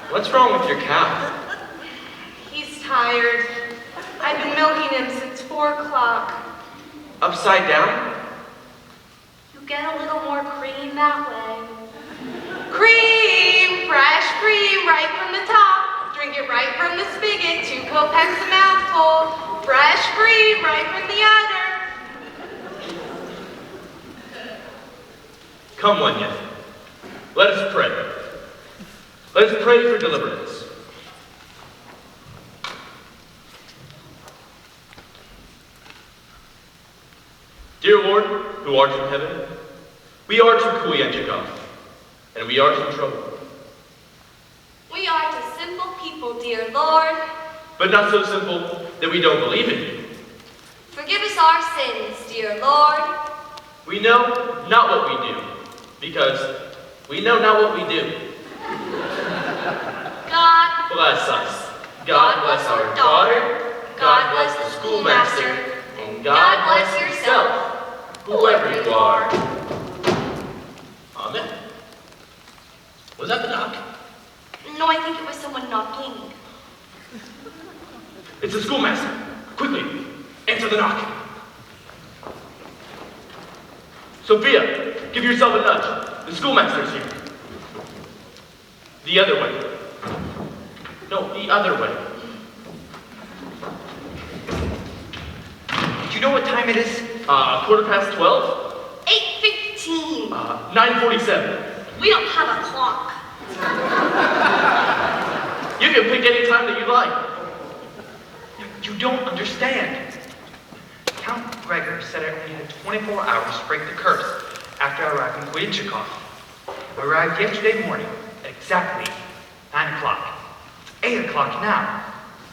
What's wrong with your cow? He's tired. I've been milking him since 4 o'clock. Upside down? You get a little more cream that way. Cream! Fresh cream right from the top. Drink it right from the spigot. 2 kopecks a mouthful. Fresh cream right from the udder. Come, Wenya. Let us pray. Let us pray for deliverance. Dear Lord, who art in heaven, we are to Kuyenchikov, and we are in trouble. We are to simple people, dear Lord. But not so simple that we don't believe in you. Forgive us our sins, dear Lord. We know not what we do, because we know not what we do. God Bless us. God bless our daughter. God bless the schoolmaster. And God bless yourself, whoever you are. Amen. Was that the knock? No, I think it was someone knocking. It's the schoolmaster. Quickly, answer the knock. Sophia, give yourself a nudge. The schoolmaster's here. The other way. No, the other way. Do you know what time it is? 12:15? 8:15. 9:47. We don't have a clock. You can pick any time that you like. You don't understand. Count Gregor said I only had 24 hours to break the curse after I arrived in Kuyenchikov. I arrived yesterday morning at exactly 9 o'clock. It's 8 o'clock now.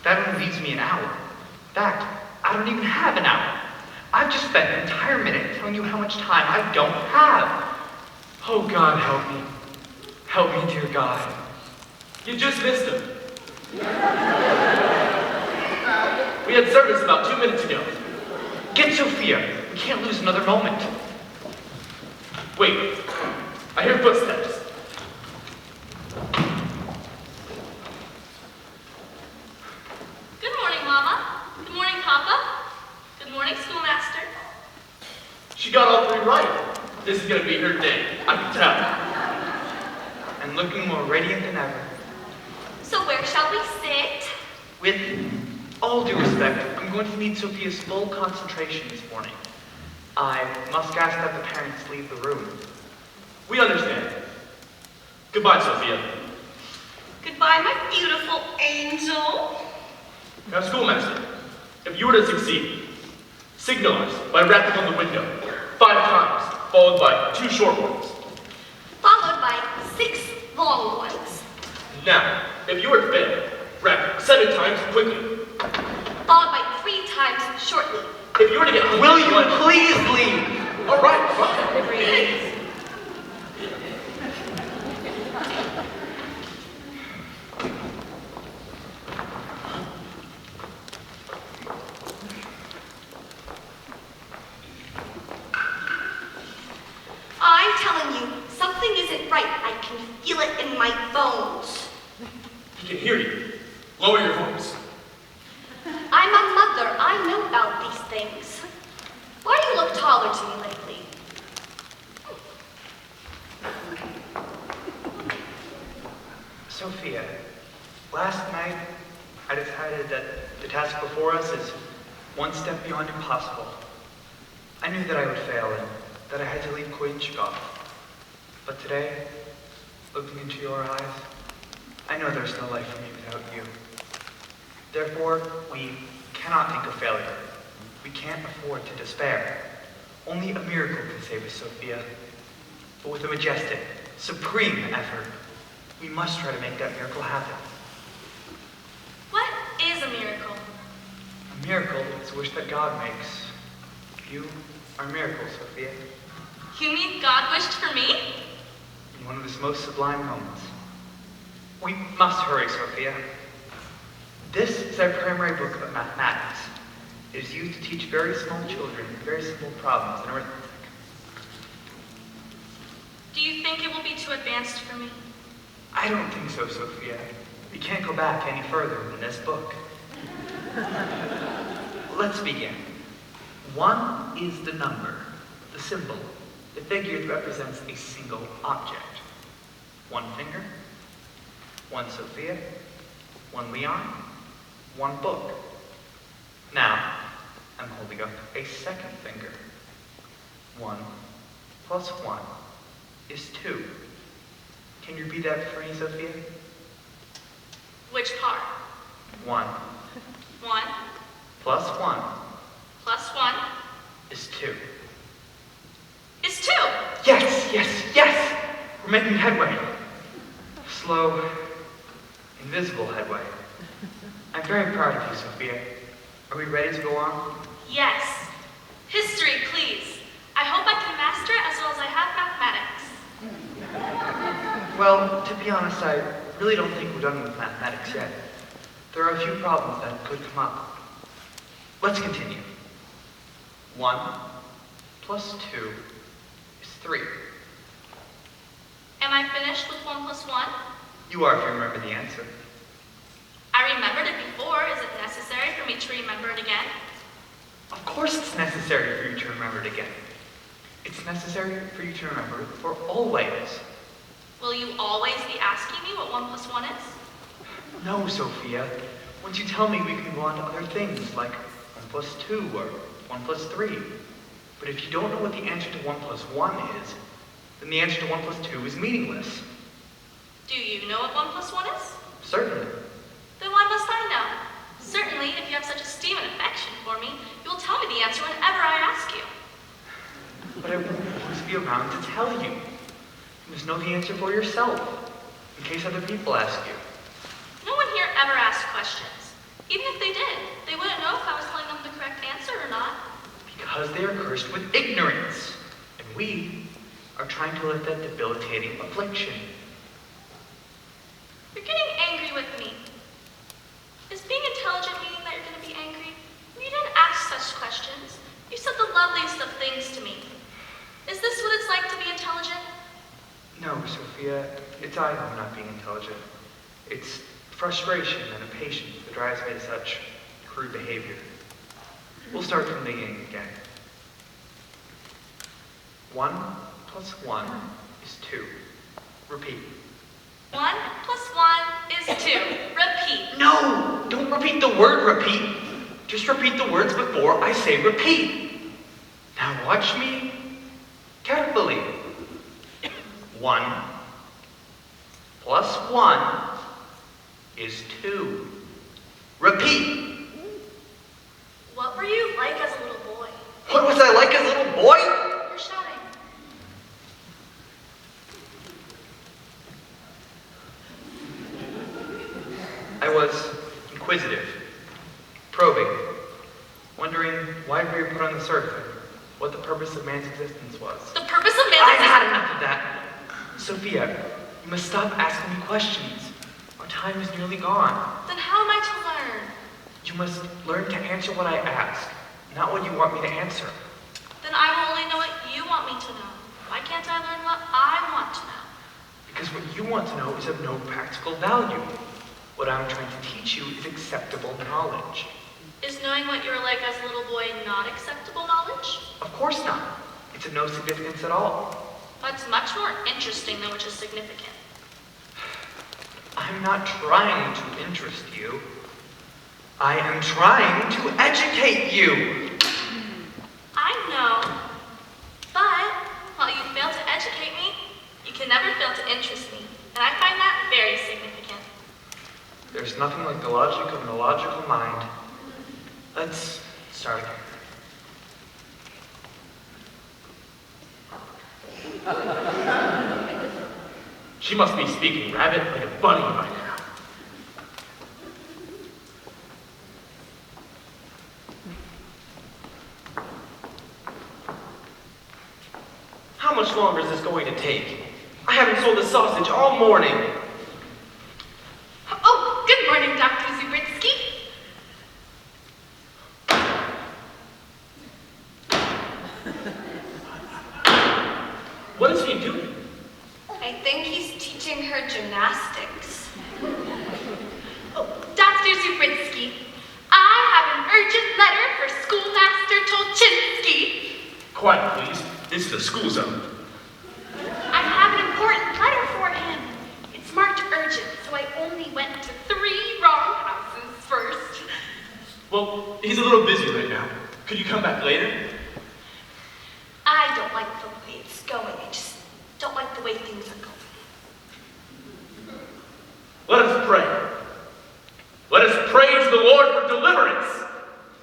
That only leaves me an hour. In fact, I don't even have an hour. I've just spent an entire minute telling you how much time I don't have. Oh God, help me. Help me, dear God. You just missed him. We had service about 2 minutes ago. Get Sophia. We can't lose another moment. Wait, I hear footsteps. Good morning, Mama. Good morning, Papa. Good morning, Schoolmaster. She got all 3 right. This is gonna be her day, I can tell. And looking more radiant than ever. So where shall we sit? With all due respect, I'm going to need Sophia's full concentration this morning. I must ask that the parents leave the room. We understand. Goodbye, Sophia. Goodbye, my beautiful angel. Now, schoolmaster, if you were to succeed, signal us by rapping on the window 5 times, followed by 2 short ones. Followed by 6 long ones. Now, if you were to fail, rap 7 times quickly. Followed by 3 times shortly. If you were to get Will you please leave? All right, fine. Please. I'm telling you, something isn't right. I can feel it in my bones. He can hear you. Lower your voice. I'm a mother. I know about these things. Why do you look taller to me lately? Sophia, last night I decided that the task before us is one step beyond impossible. I knew that I would fail and that I had to leave Koichikov. But today, looking into your eyes, I know there's no life for me without you. Therefore, we cannot think of failure. We can't afford to despair. Only a miracle can save us, Sophia. But with a majestic, supreme effort, we must try to make that miracle happen. What is a miracle? A miracle is a wish that God makes. You are a miracle, Sophia, You mean God wished for me? in one of his most sublime moments. We must hurry, Sophia. This is our primary book of mathematics. It is used to teach very small children very simple problems in arithmetic. Do you think it will be too advanced for me? I don't think so, Sophia. We can't go back any further than this book. Let's begin. 1 is the number, the symbol, the figure that represents a single object. 1 finger, 1 Sophia, 1 Leon, 1 book. Now, I'm holding up a second finger. 1 plus 1 is 2. Can you repeat that for me, Sophia? Which part? 1 1 plus 1 plus 1 is 2. is 2. Yes, yes, yes! We're making headway. Slow, invisible headway. I'm very proud of you, Sophia. Are we ready to go on? Yes. History, please. I hope I can master it as well as I have mathematics. Well, to be honest, I really don't think we're done with mathematics yet. There are a few problems that could come up. Let's continue. 1 plus 2 is 3. Am I finished with 1 plus 1? You are if you remember the answer. I remembered it before. Is it necessary for me to remember it again? Of course it's necessary for you to remember it again. It's necessary for you to remember it for always. Will you always be asking me what 1 plus 1 is? No, Sophia. Once you tell me, we can go on to other things like 1 plus 2 or 1 plus 3. But if you don't know what the answer to 1 plus 1 is, then the answer to 1 plus 2 is meaningless. Do you know what 1 plus 1 is? Certainly. Then why must I know? Certainly, if you have such esteem and affection for me, you will tell me the answer whenever I ask you. But I won't always be around to tell you. You must know the answer for yourself, in case other people ask you. No one here ever asked questions. Even if they did, they wouldn't know if I was telling them the correct answer or not. Because they are cursed with ignorance. And we are trying to lift that debilitating affliction. You're getting angry with me. Is being intelligent meaning that you're going to be angry? You didn't ask such questions. You said the loveliest of things to me. Is this what it's like to be intelligent? No, Sophia, it's I who am not being intelligent. It's frustration and impatience that drives me to such crude behavior. We'll start from the beginning again. 1 plus 1 is 2. Repeat. 1 plus 1 is 2. Repeat. No! Don't repeat the word repeat. Just repeat the words before I say repeat. Now watch me carefully. 1 plus 1 is 2. Repeat. What were you like as a little boy? What was I like as a little boy? You're shouting. discovered on this earth what the purpose of man's existence was. The purpose of man's I've had existence. enough of that. Sophia, you must stop asking me questions. Our time is nearly gone. Then how am I to learn? You must learn to answer what I ask, not what you want me to answer. Then I will only know what you want me to know. Why can't I learn what I want to know? Because what you want to know is of no practical value. What I'm trying to teach you is acceptable knowledge. Is knowing what you were like as a little boy not acceptable knowledge? Of course not. It's of no significance at all. That's much more interesting than which is significant. I'm not trying to interest you. I am trying to educate you. I know. But while you fail to educate me, you can never fail to interest me. And I find that very significant. There's nothing like the logic of an illogical mind. Let's start again. She must be speaking rabbit like a bunny by now. How much longer is this going to take? I haven't sold a sausage all morning. Oh, good morning, Dr. Zubritsky. What is he doing? I think he's teaching her gymnastics. Oh, Dr. Zubritsky, I have an urgent letter for Schoolmaster Tolchinsky. Quiet, please. This is a school zone. I have an important letter for him. It's marked urgent, so I only went to 3 wrong houses first. Well, he's a little busy right now. Could you come back later? I don't like the way it's going. I just don't like the way things are going. Let us pray. Let us pray to the Lord for deliverance.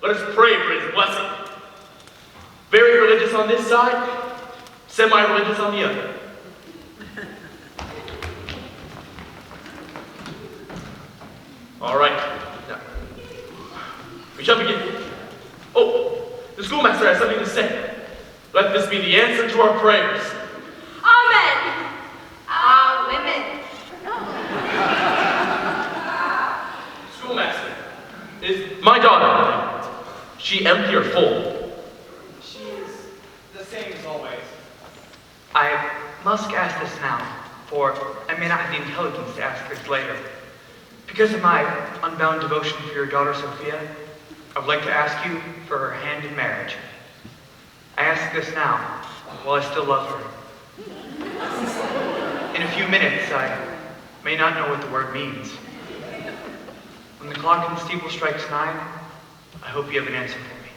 Let us pray for his blessing. Very religious on this side, semi-religious on the other. All right. Now, we shall begin. Oh, the schoolmaster has something to say. Let this be the answer to our prayers. Amen. Women. Schoolmaster, is my daughter, she empty or full? She is the same as always. I must ask this now, for I may not have the intelligence to ask this later. Because of my unbound devotion for your daughter Sophia, I would like to ask you for her hand in marriage. I ask this now, while I still love her. In a few minutes, I may not know what the word means. When the clock in the steeple strikes 9, I hope you have an answer for me.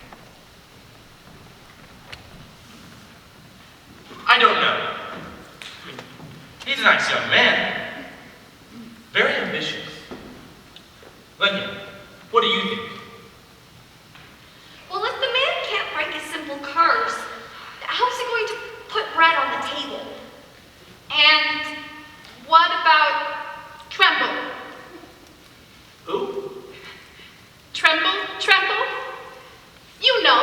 I don't know. I mean, he's a nice young man. Very ambitious. Lenya, what do you think? Well, if the man can't break a simple curse, how's he going to put bread on the table? And what about Tremble? Who? Tremble? You know,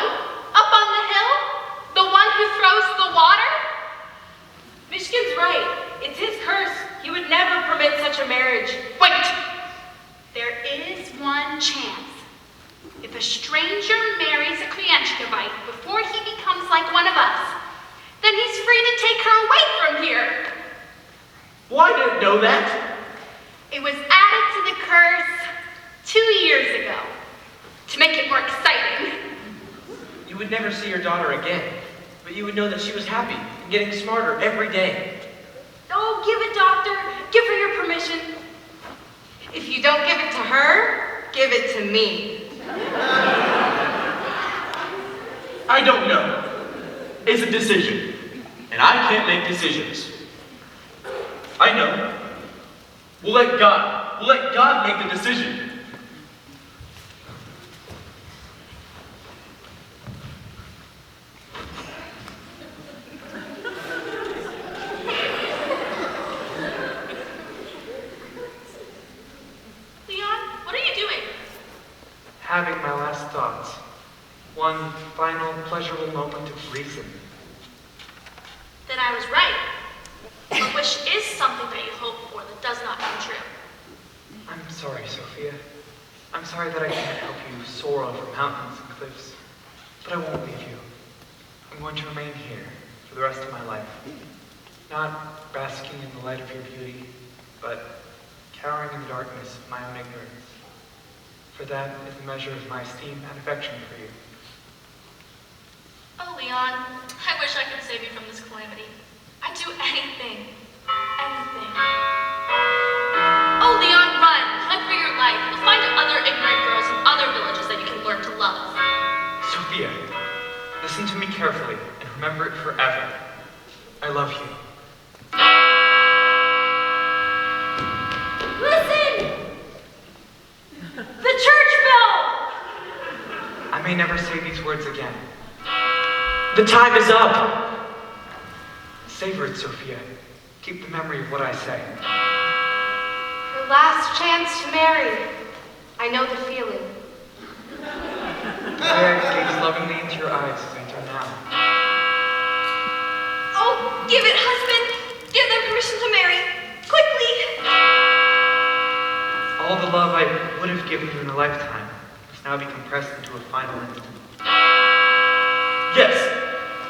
up on the hill, the one who throws the water? Mishkin's right. It's his curse. He would never permit such a marriage. Wait! There is one chance. If a stranger marries a Krienchkovite before he becomes like one of us, then he's free to take her away from here. Well, I didn't know that. It was added to the curse 2 years ago to make it more exciting. You would never see your daughter again, but you would know that she was happy and getting smarter every day. Oh, give it, doctor. Give her your permission. If you don't give it to her, give it to me. I don't know. It's a decision, and I can't make decisions. I know. We'll let God make the decision. Leon, what are you doing? Having my last thoughts. One final pleasure. pleasurable moment of reason. Then I was right. A wish is something that you hope for that does not come true. I'm sorry, Sophia. I'm sorry that I can't help you soar over mountains and cliffs. But I won't leave you. I'm going to remain here for the rest of my life. Not basking in the light of your beauty, but cowering in the darkness of my own ignorance. For that is the measure of my esteem and affection for you. Oh, Leon, I wish I could save you from this calamity. I'd do anything. Anything. Oh, Leon, run. Run for your life. You'll find other ignorant girls in other villages that you can learn to love. Sophia, listen to me carefully and remember it forever. I love you. Listen! The church bell! I may never say these words again. The time is up. Savor it, Sophia. Keep the memory of what I say. Her last chance to marry. I know the feeling. The way I gaze lovingly into your eyes as I do now. Oh, give it, husband. Give them permission to marry. Quickly. All the love I would have given you in a lifetime must now be compressed into a final instant. Yes,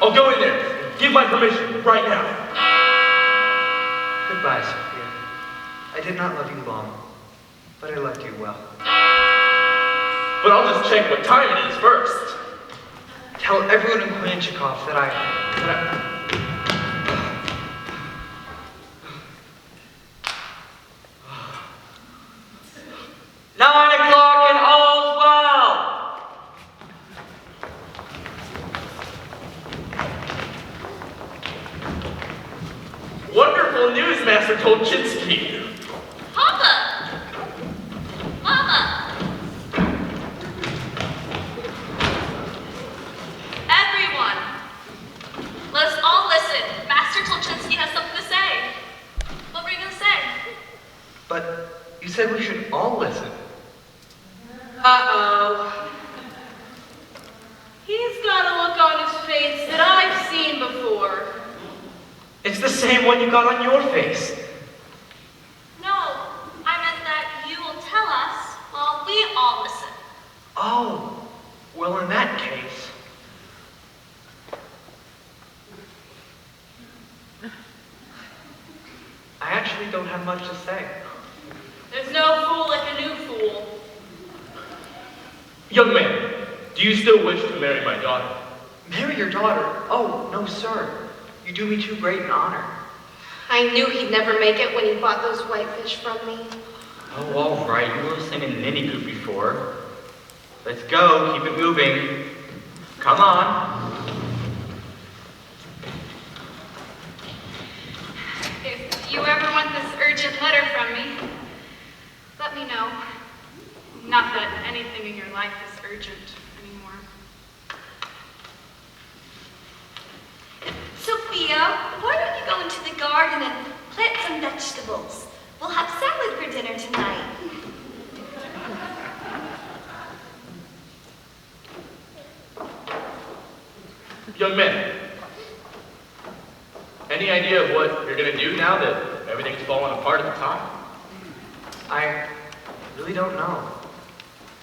I'll go in there. Give my permission right now. Goodbye, Sophia. I did not love you long, but I loved you well. But I'll just check what time it is first. Tell everyone in Koyanchikov that I 9 o'clock and all's well. Wonderful news, Master Tolchinsky. Papa. Mama. Everyone. Let's all listen. Master Tolchinsky has something to say. What were you going to say? But you said we should all listen. Uh-oh. He's got a look on his face that I've seen before. It's the same one you got on your face. No, I meant that you will tell us while we all listen. Oh, well in that case. I actually don't have much to say. There's no fool like a new fool. Young man, do you still wish to marry my daughter? Marry your daughter? Oh, no, sir. You do me too great an honor. I knew he'd never make it when he bought those whitefish from me. Oh, all right. You were singing Ninny-Goo before. Let's go. Keep it moving. Come on. If you ever want this urgent letter from me, let me know. Not that anything in your life is urgent anymore. Sophia, why don't you go into the garden and plant some vegetables? We'll have salad for dinner tonight. Young man, any idea of what you're going to do now that everything's falling apart at the top? I really don't know.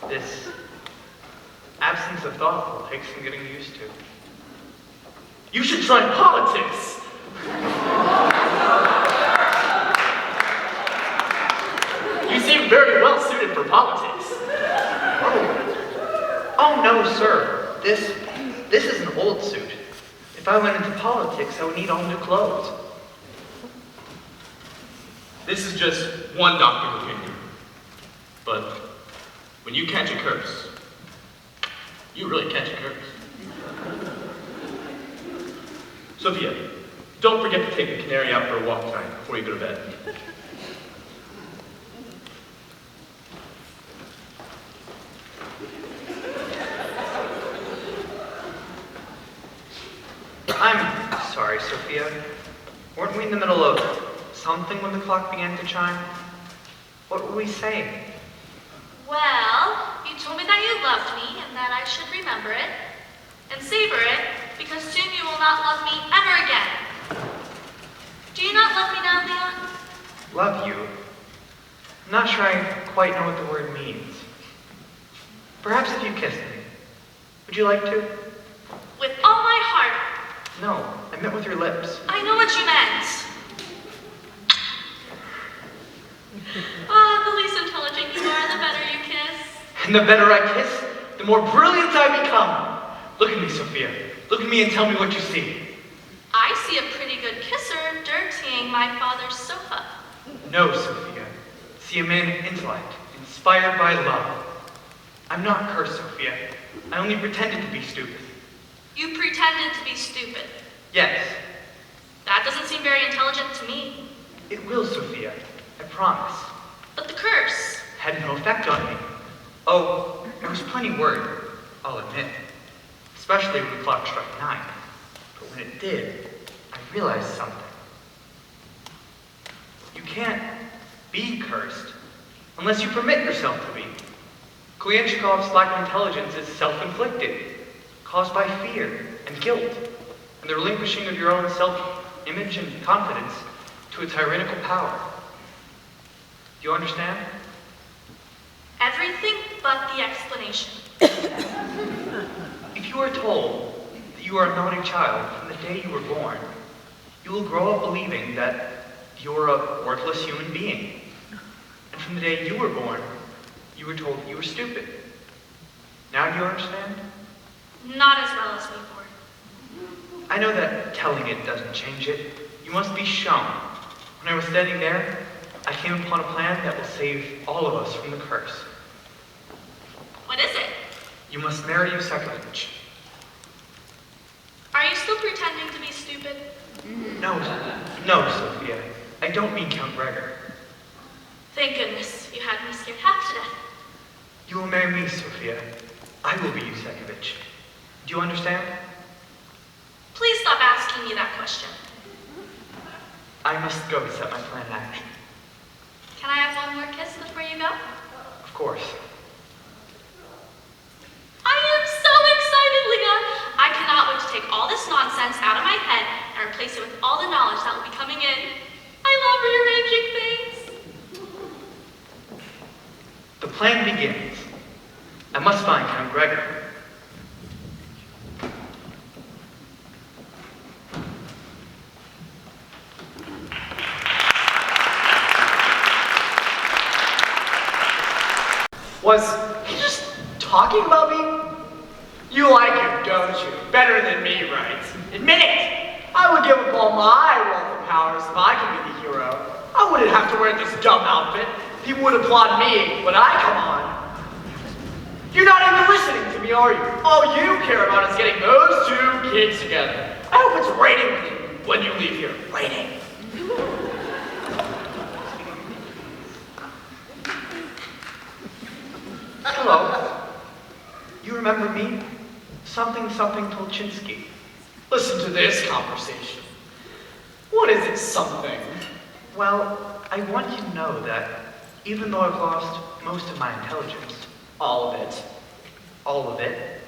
This absence of thought will take some getting used to. You should try politics. You seem very well suited for politics. Oh no, sir. This is an old suit. If I went into politics, I would need all new clothes. This is just one doctor's opinion. But when you catch a curse, you really catch a curse. Sophia, don't forget to take the canary out for a walk tonight before you go to bed. I'm sorry, Sophia. Weren't we in the middle of something when the clock began to chime? What were we saying? Well, you told me that you loved me and that I should remember it. and savor it, because soon you will not love me ever again. Do you not love me now, Leon? Love you? I'm not sure I quite know what the word means. Perhaps if you kissed me. Would you like to? With all my heart. No, I meant with your lips. I know what you meant. Ah, the least intelligent you are, the better you kiss. And the better I kiss, the more brilliant I become. Look at me, Sophia. Look at me and tell me what you see. I see a pretty good kisser dirtying my father's sofa. No, Sophia. See a man of intellect, inspired by love. I'm not cursed, Sophia. I only pretended to be stupid. You pretended to be stupid. Yes, That doesn't seem very intelligent to me. it will, Sophia. I promise. But the curse. Had no effect on me. Oh, I was plenty worried, I'll admit. Especially when the clock struck 9. But when it did, I realized something. You can't be cursed unless you permit yourself to be. Klienchikov's lack of intelligence is self-inflicted, caused by fear and guilt, and the relinquishing of your own self-image and confidence to a tyrannical power. Do you understand? Everything but the explanation. If you are told that you are a naughty child from the day you were born, you will grow up believing that you are a worthless human being. And from the day you were born, you were told that you were stupid. Now do you understand? Not as well as before. I know that telling it doesn't change it. You must be shown. When I was standing there, I came upon a plan that will save all of us from the curse. What is it? You must marry Yusefovich. Are you still pretending to be stupid? No, no, Sophia. I don't mean Count Gregor. Thank goodness, you had me scared half to death. You will marry me, Sophia. I will be Yusefovich. Do you understand? Please stop asking me that question. I must go to set my plan in action. Can I have one more kiss before you go? Of course. I am so excited, Leon! I cannot wait to take all this nonsense out of my head and replace it with all the knowledge that will be coming in. I love rearranging things. The plan begins. I must find Count Gregor. Was he just talking about me? You like him, don't you? Better than me, right? Admit it! I would give up all my wealth powers if I could be the hero. I wouldn't have to wear this dumb outfit. People would applaud me when I come on. You're not even listening to me, are you? All you care about is getting those two kids together. I hope it's raining when you leave here. Raining. Hello. You remember me? Something Tolchinsky. Listen to this conversation. What is it, something? Well, I want you to know that even though I've lost most of my intelligence, All of it. all of it,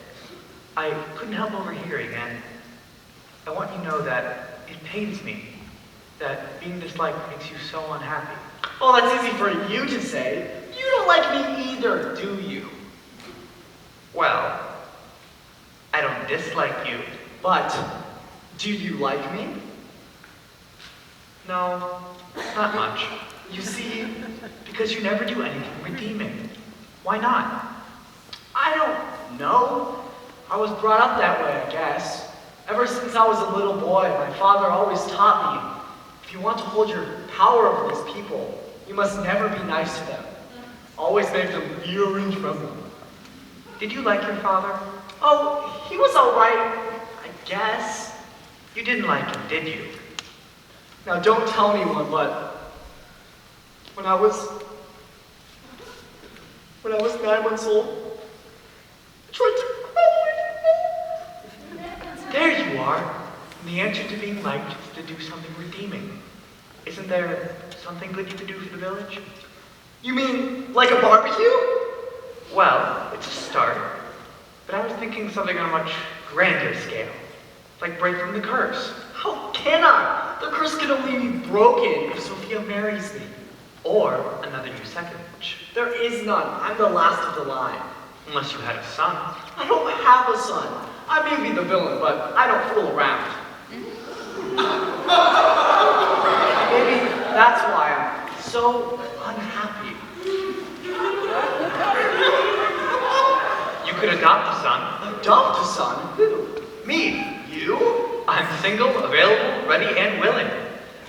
I couldn't help overhearing, and I want you to know that it pains me that being disliked makes you so unhappy. Well, that's easy for you to say. You don't like me either, do you? Well, I don't dislike you. But, do you like me? No, not much. You see, Because you never do anything redeeming. Why not? I don't know. I was brought up that way, I guess. Ever since I was a little boy, my father always taught me, if you want to hold your power over these people, you must never be nice to them. Always make them fear and tremble. Did you like your father? Oh, he was all right, I guess. You didn't like him, did you? Now, don't tell anyone, but when I was 9 months old, I tried to crawl away from home. There you are. And the answer to being liked is to do something redeeming. Isn't there something good you could do for the village? You mean like a barbecue? Well, it's a start. But I was thinking something on a much grander scale, like breaking the curse. How can I? The curse can only be broken if Sophia marries me. Or another new second wish. There is none. I'm the last of the line. Unless you had a son. I don't have a son. I may be the villain, but I don't fool around. Maybe that's why I'm so unhappy. You could adopt a son. Adopt a son? Who? Me? You? I'm single, available, ready, and willing.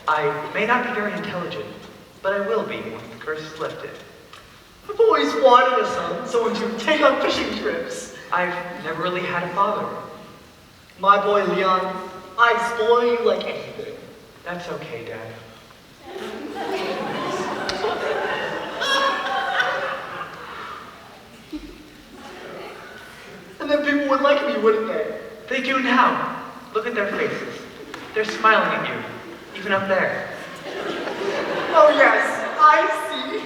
I may not be very intelligent, but I will be once the curse is lifted. I've always wanted a son, someone to take on fishing trips. I've never really had a father. My boy Leon, I'd spoil you like anything. That's okay, Dad. And then people would like me, wouldn't they? They do now. Look at their faces. They're smiling at you, even up there. Oh yes, I see.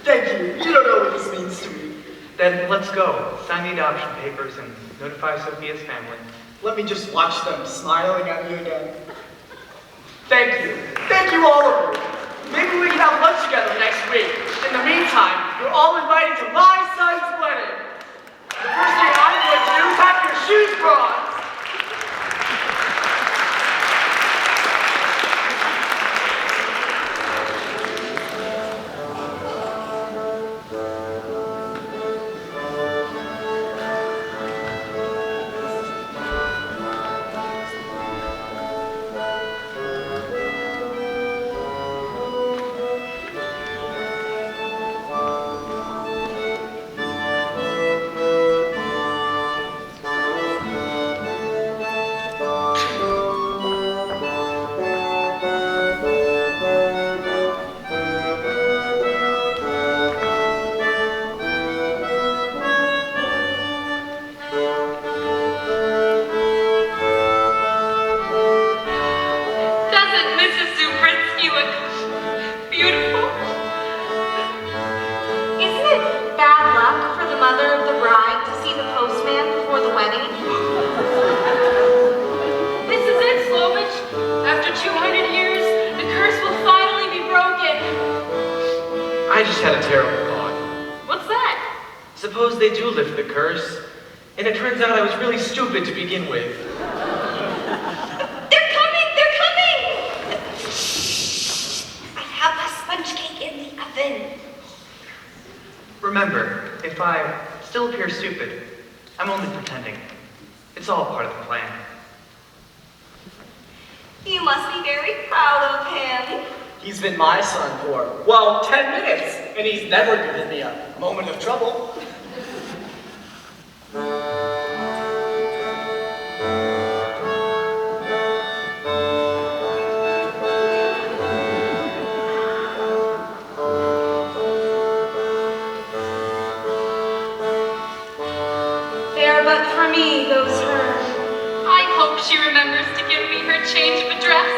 Thank you. You don't know what this means to me. Then let's go. Sign the adoption papers and notify Sophia's family. Let me just watch them smiling at me again. Thank you. Thank you all of you. Maybe we can have lunch together next week. In the meantime, you're all invited to my son's wedding. The first thing I'm going to do is have your shoes bronzed. I just had a terrible thought. What's that? Suppose they do lift the curse, and it turns out I was really stupid to begin with. They're coming! They're coming! I have a sponge cake in the oven. Remember, if I still appear stupid, I'm only pretending. It's all part of the plan. You must be very proud of him. He's been my son for, well, 10 minutes, and he's never given me a moment of trouble. Fair but for me goes her. I hope she remembers to give me her change of address.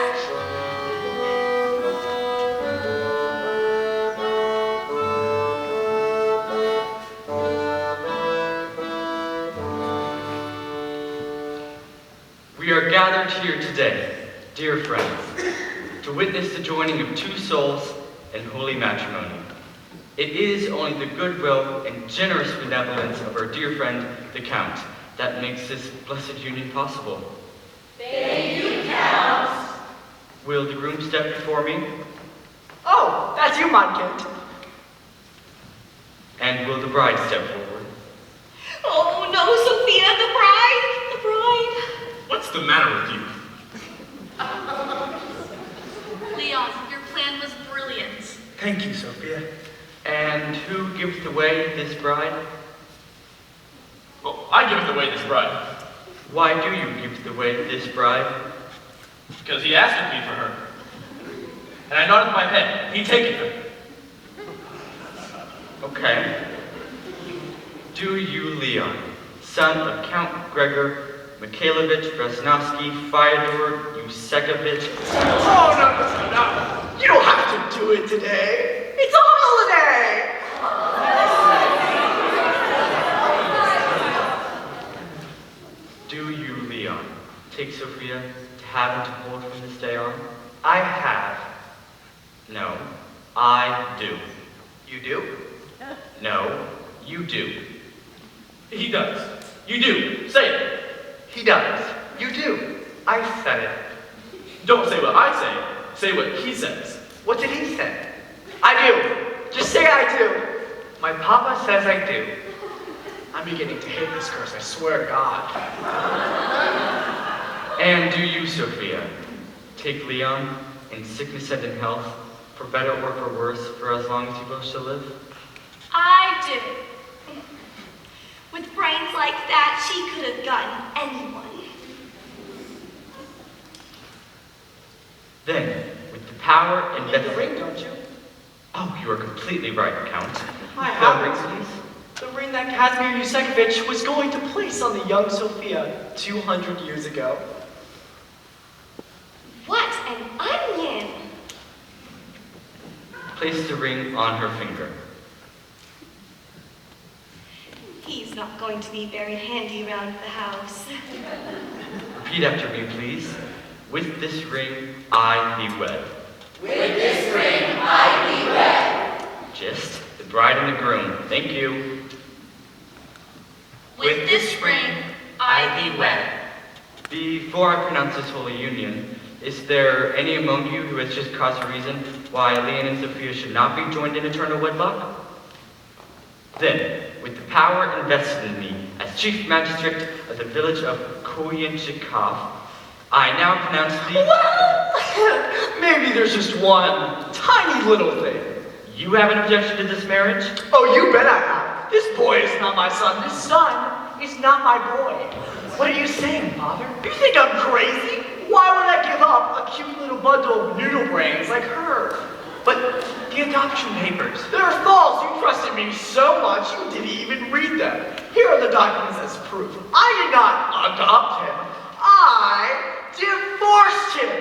We are gathered here today, dear friends, to witness the joining of two souls in holy matrimony. It is only the goodwill and generous benevolence of our dear friend, the Count, that makes this blessed union possible. Thank you, Count. Will the groom step before me? Oh, that's you, my kid. And will the bride step forward? Oh no, Sophia, the bride! The bride! What's the matter with you? Leon, your plan was brilliant. Thank you, Sophia. And who gives the way, this bride? Well, I give it away this bride. Why do you give the way, this bride? Because he asked me for her. And I nodded my head. He taken her. Okay. Do you, Leon, son of Count Gregor Mikhailovich Brezhnovsky Fyodor Yusekovich? Oh, no. You don't have to do it today. It's a holiday. Do take Sophia to have and to hold from this day on? I have. No, I do. You do? No, you do. He does. You do. Say it. He does. You do. I said it. Don't say what I say. Say what he says. What did he say? I do. Just say I do. My papa says I do. I'm beginning to hate this curse, I swear to God. And do you, Sophia, take Leon in sickness and in health, for better or for worse, for as long as you both shall live? I do. With brains like that, she could have gotten anyone. Then, with the power You and need the ring, don't you? Oh, you are completely right, Count. I The have ring, it. please. The ring that Casimir Yusecovich was going to place on the young Sophia 200 years ago. What an onion! Place the ring on her finger. He's not going to be very handy around the house. Repeat after me, please. With this ring, I be wed. With this ring I be wed. Just the bride and the groom. Thank you. With this ring, I be wed. Before I pronounce this holy union, is there any among you who has just caused a reason why Leon and Sophia should not be joined in eternal wedlock? Then, with the power invested in me as Chief Magistrate of the village of Koyenchikov, I now pronounce the... Well, maybe there's just one tiny little thing. You have an objection to this marriage? Oh, you bet I have. This boy is not my son. This son is not my boy. What are you saying, Father? You think I'm crazy? Why would I give up a cute little bundle of noodle brains like her? But the adoption papers. They're false. You trusted me so much you didn't even read them. Here are the documents as proof. I did not adopt him. I divorced him.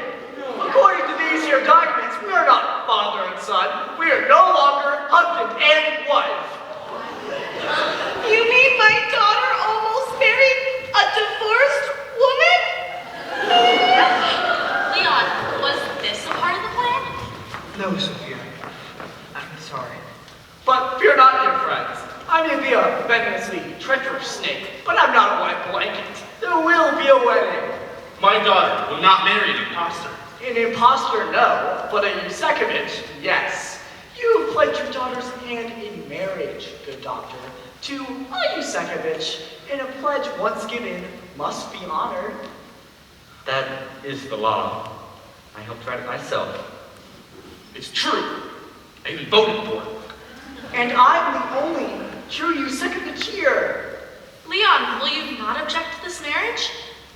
According to these here documents, we are not father and son. We are no longer husband and wife. You mean my daughter almost married a divorced woman? Leon, was this a part of the plan? No, Sophia. I'm sorry. But fear not, dear friends. I may be a venomously treacherous snake, but I'm not a white blanket. There will be a wedding. My daughter will not marry an imposter. An impostor, no, but a Yusecovich, yes. You have pledged your daughter's hand in marriage, good doctor, to a Yusecovich, and a pledge once given must be honored. That is the law. I helped write it myself. It's true. I even voted for it. And I'm the only true Yusecovich here. Leon, will you not object to this marriage?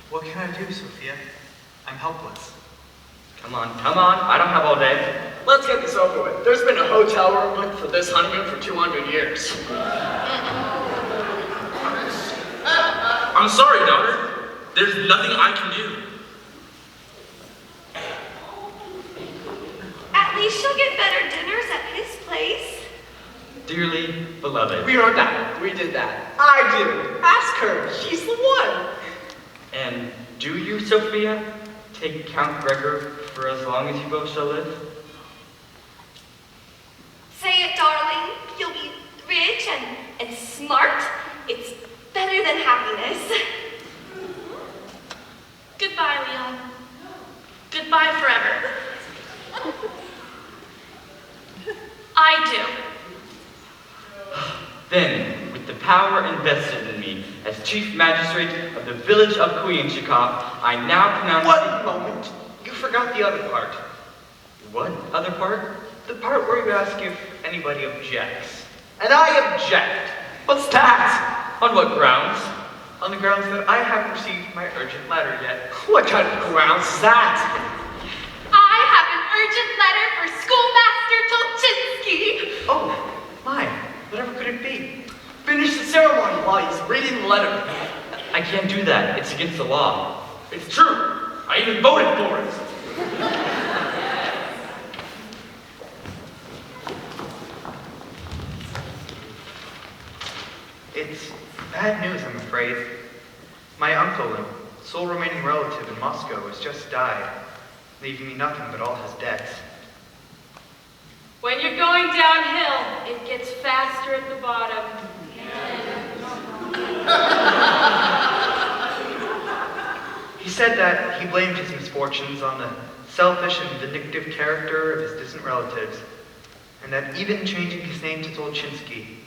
What can I do, Sophia? I'm helpless. Come on, I don't have all day. Let's get this over with. There's been a hotel room booked for this honeymoon for 200 years. I'm sorry, daughter. There's nothing I can do. At least she'll get better dinners at his place. Dearly beloved. We heard that. We did that. I do. Ask her. She's the one. And do you, Sophia, take Count Gregor for as long as you both shall live? Say it, darling. You'll be rich and smart. It's better than happiness. Goodbye, Leon. Goodbye forever. I do. Then, with the power invested in me as Chief Magistrate of the village of Koyenchikov, I now pronounce... One moment. You forgot the other part. What other part? The part where you ask if anybody objects. And I object. What's that? On what grounds? On the grounds that I haven't received my urgent letter yet. What kind of grounds is that? I have an urgent letter for Schoolmaster Tolchinsky. Oh, my. Whatever could it be? Finish the ceremony while he's reading the letter. I can't do that. It's against the law. It's true. I even voted for it. It's bad news, I'm afraid. My uncle and sole remaining relative in Moscow has just died, leaving me nothing but all his debts. When you're going downhill, it gets faster at the bottom. He said that he blamed his misfortunes on the selfish and vindictive character of his distant relatives, and that even changing his name to Tolchinsky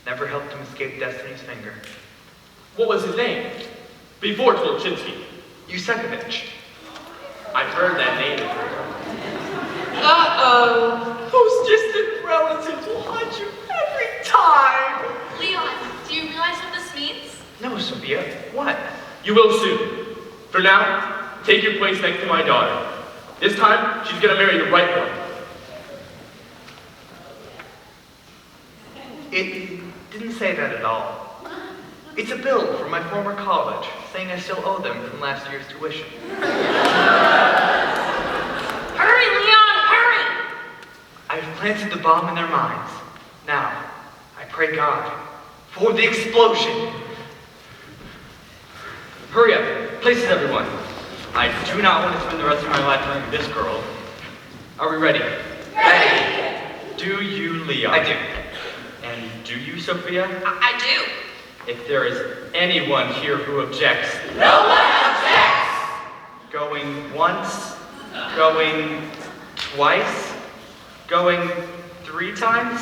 never helped him escape destiny's finger. What was his name? Before Tolchinsky. Yusekovich. I've heard that name before. Uh-oh. Those distant relatives will haunt you every time. Leon, do you realize what this means? No, Sophia. What? You will soon. For now, take your place next to my daughter. This time, she's gonna marry the right one. It didn't say that at all. It's a bill from my former college, saying I still owe them from last year's tuition. Hurry, Leon, hurry! I've planted the bomb in their minds. Now, I pray God for the explosion. Hurry up. Places, everyone. I do not want to spend the rest of my life marrying this girl. Are we ready? Ready. Do you, Leon? I do. And do you, Sophia? I do. If there is anyone here who objects, No one objects. going once, going twice, going 3 times,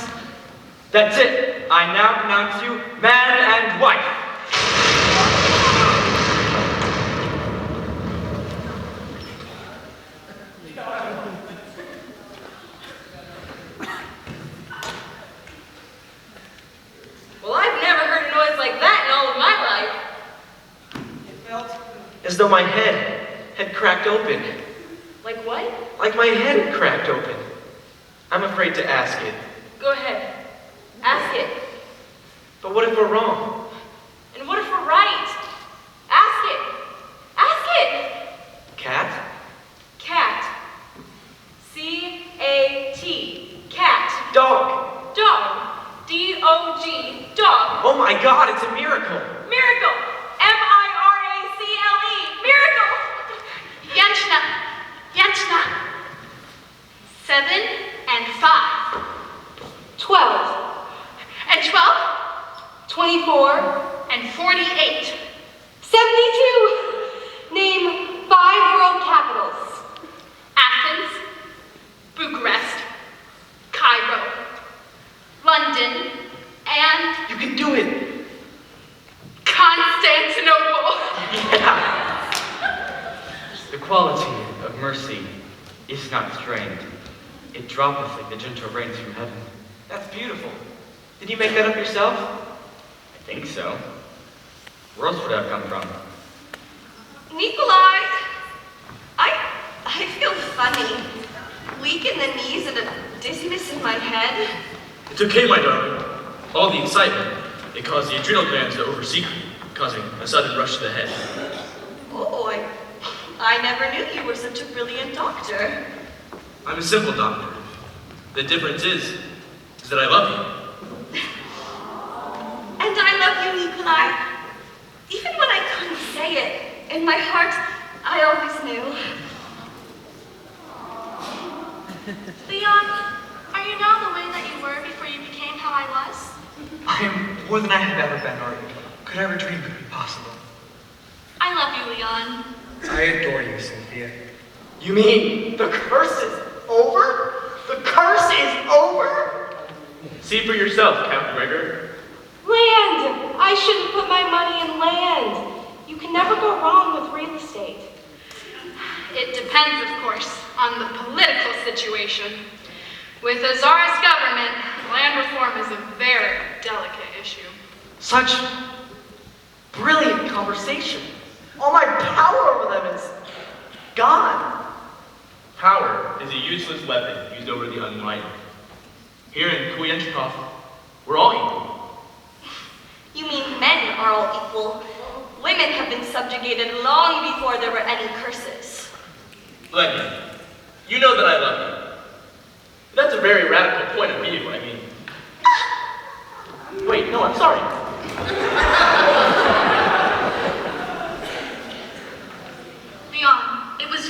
that's it. I now pronounce you man and wife. Well, I've never heard a noise like that in all of my life. It felt as though my head had cracked open. Like what? Like my head had cracked open. I'm afraid to ask it. Go ahead. Ask it. But what if we're wrong? And what if we're right? Ask it. Ask it. Cat? Cat. C-A-T. Cat. Dog. Dog. D-O-G. Dog. Oh my God, it's a miracle. Miracle. M-I-R-A-C-L-E. Miracle. Yanchna. Yanchna. 7 and 5. 12, And 12 24, and 48. 72. Name 5 world capitals. Athens, Bucharest, Cairo, London, and You can do it. Constantinople. Yeah. The quality of mercy is not strained. It droppeth like the gentle rains from heaven. That's beautiful. Did you make that up yourself? I think so. Where else would that come from? Nikolai, I feel funny. Weak in the knees and a dizziness in my head. It's okay, my darling. All the excitement, it caused the adrenal glands to oversecrete, causing a sudden rush to the head. Oh, I never knew you were such a brilliant doctor. I'm a simple doctor. The difference is that I love you. And I love you, Nikolai. Even when I couldn't say it, in my heart, I always knew. Leon, are you now the way that you were before you became how I was? I am more than I have ever been, or could ever dream could be possible. I love you, Leon. I adore you, Cynthia. You mean the curse is over? The curse is over? See for yourself, Count Gregor. Land. I shouldn't put my money in land. You can never go wrong with real estate. It depends, of course, on the political situation. With a czarist government, land reform is a very delicate issue. Such brilliant conversation. All my power over them is gone. Power is a useless weapon used over the unenlightened. Here in Kuyanchikov, we're all equal. You mean men are all equal. Women have been subjugated long before there were any curses. Lenny, you know that I love you. That's a very radical point of view, I mean. Wait, no, I'm sorry.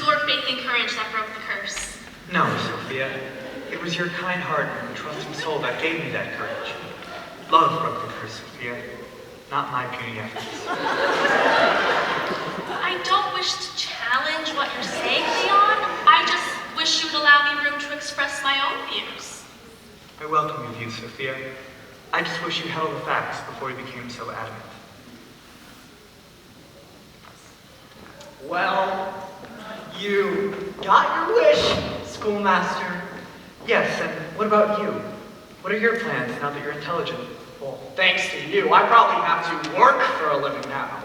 your faith and courage that broke the curse. No, Sophia. It was your kind heart and trusting soul that gave me that courage. Love broke the curse, Sophia, not my puny efforts. I don't wish to challenge what you're saying, Leon. I just wish you would allow me room to express my own views. I welcome your views, Sophia. I just wish you held the facts before you became so adamant. Well, you got your wish, schoolmaster. Yes, and what about you? What are your plans now that you're intelligent? Well, thanks to you, I probably have to work for a living now.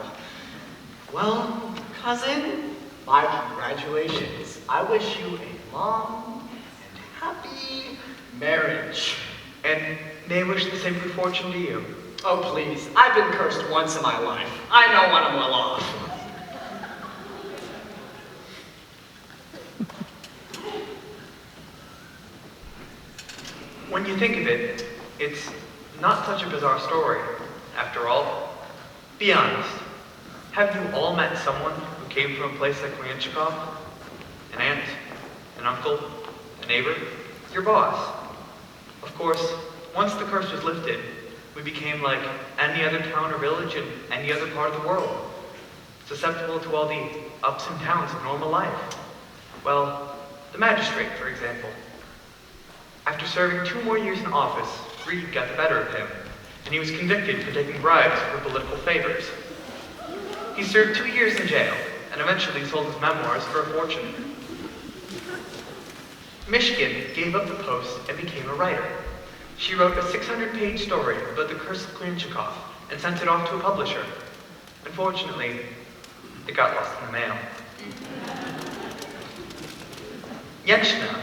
Well, cousin, my congratulations. I wish you a long and happy marriage. And may I wish the same good fortune to you. Oh, please. I've been cursed once in my life. I know when I'm well off. When you think of it, it's not such a bizarre story. After all, be honest. Have you all met someone who came from a place like Koyanchikov? An aunt, an uncle, a neighbor, your boss. Of course, once the curse was lifted, we became like any other town or village in any other part of the world, susceptible to all the ups and downs of normal life. Well, the magistrate, for example. After serving 2 more years in office, greed got the better of him, and he was convicted for taking bribes for political favors. He served 2 years in jail, and eventually sold his memoirs for a fortune. Michigan gave up the post and became a writer. She wrote a 600-page story about the curse of Koyanchikov and sent it off to a publisher. Unfortunately, it got lost in the mail. Yechna,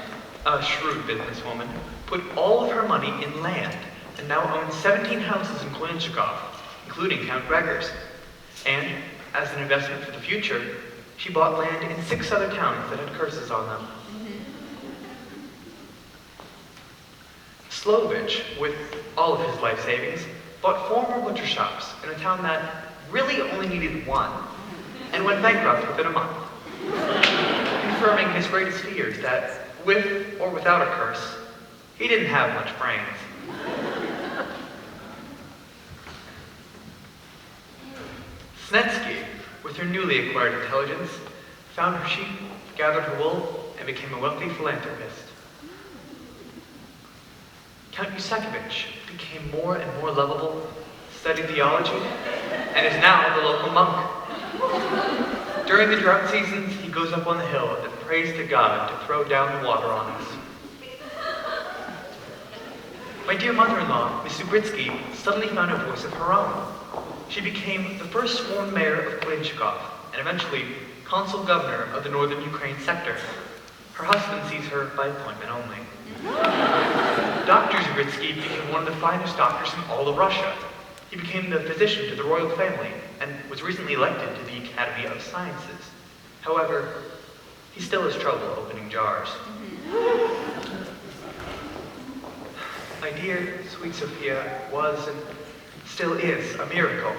a shrewd businesswoman, put all of her money in land and now owns 17 houses in Koyanchikov, including Count Gregor's. And, as an investment for the future, she bought land in 6 other towns that had curses on them. Slovich, with all of his life savings, bought 4 more butcher shops in a town that really only needed 1, and went bankrupt within a month, confirming his greatest fears that, with or without a curse, he didn't have much brains. Snetsky, with her newly acquired intelligence, found her sheep, gathered her wool, and became a wealthy philanthropist. Count Yusekovich became more and more lovable, studied theology, and is now the local monk. During the drought seasons, he goes up on the hill and prays to God to throw down the water on us. My dear mother-in-law, Miss Subritsky, suddenly found a voice of her own. She became the first sworn mayor of Koyanchikov, and eventually consul governor of the northern Ukraine sector. Her husband sees her by appointment only. Dr. Subritsky became one of the finest doctors in all of Russia. He became the physician to the royal family and was recently elected to the Academy of Sciences. However, he still has trouble opening jars. My dear, sweet Sophia was and still is a miracle.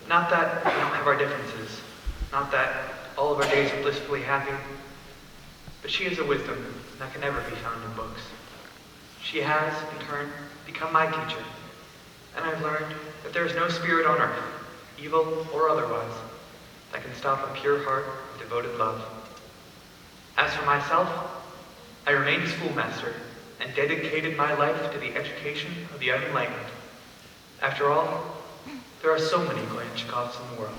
Not that we don't have our differences, not that all of our days are blissfully happy, but she is a wisdom that can never be found in books. She has, in turn, become my teacher, and I've learned that there is no spirit on earth, evil or otherwise, that can stop a pure heart of devoted love. As for myself, I remained a schoolmaster and dedicated my life to the education of the unenlightened. After all, there are so many Koyanchikovs in the world.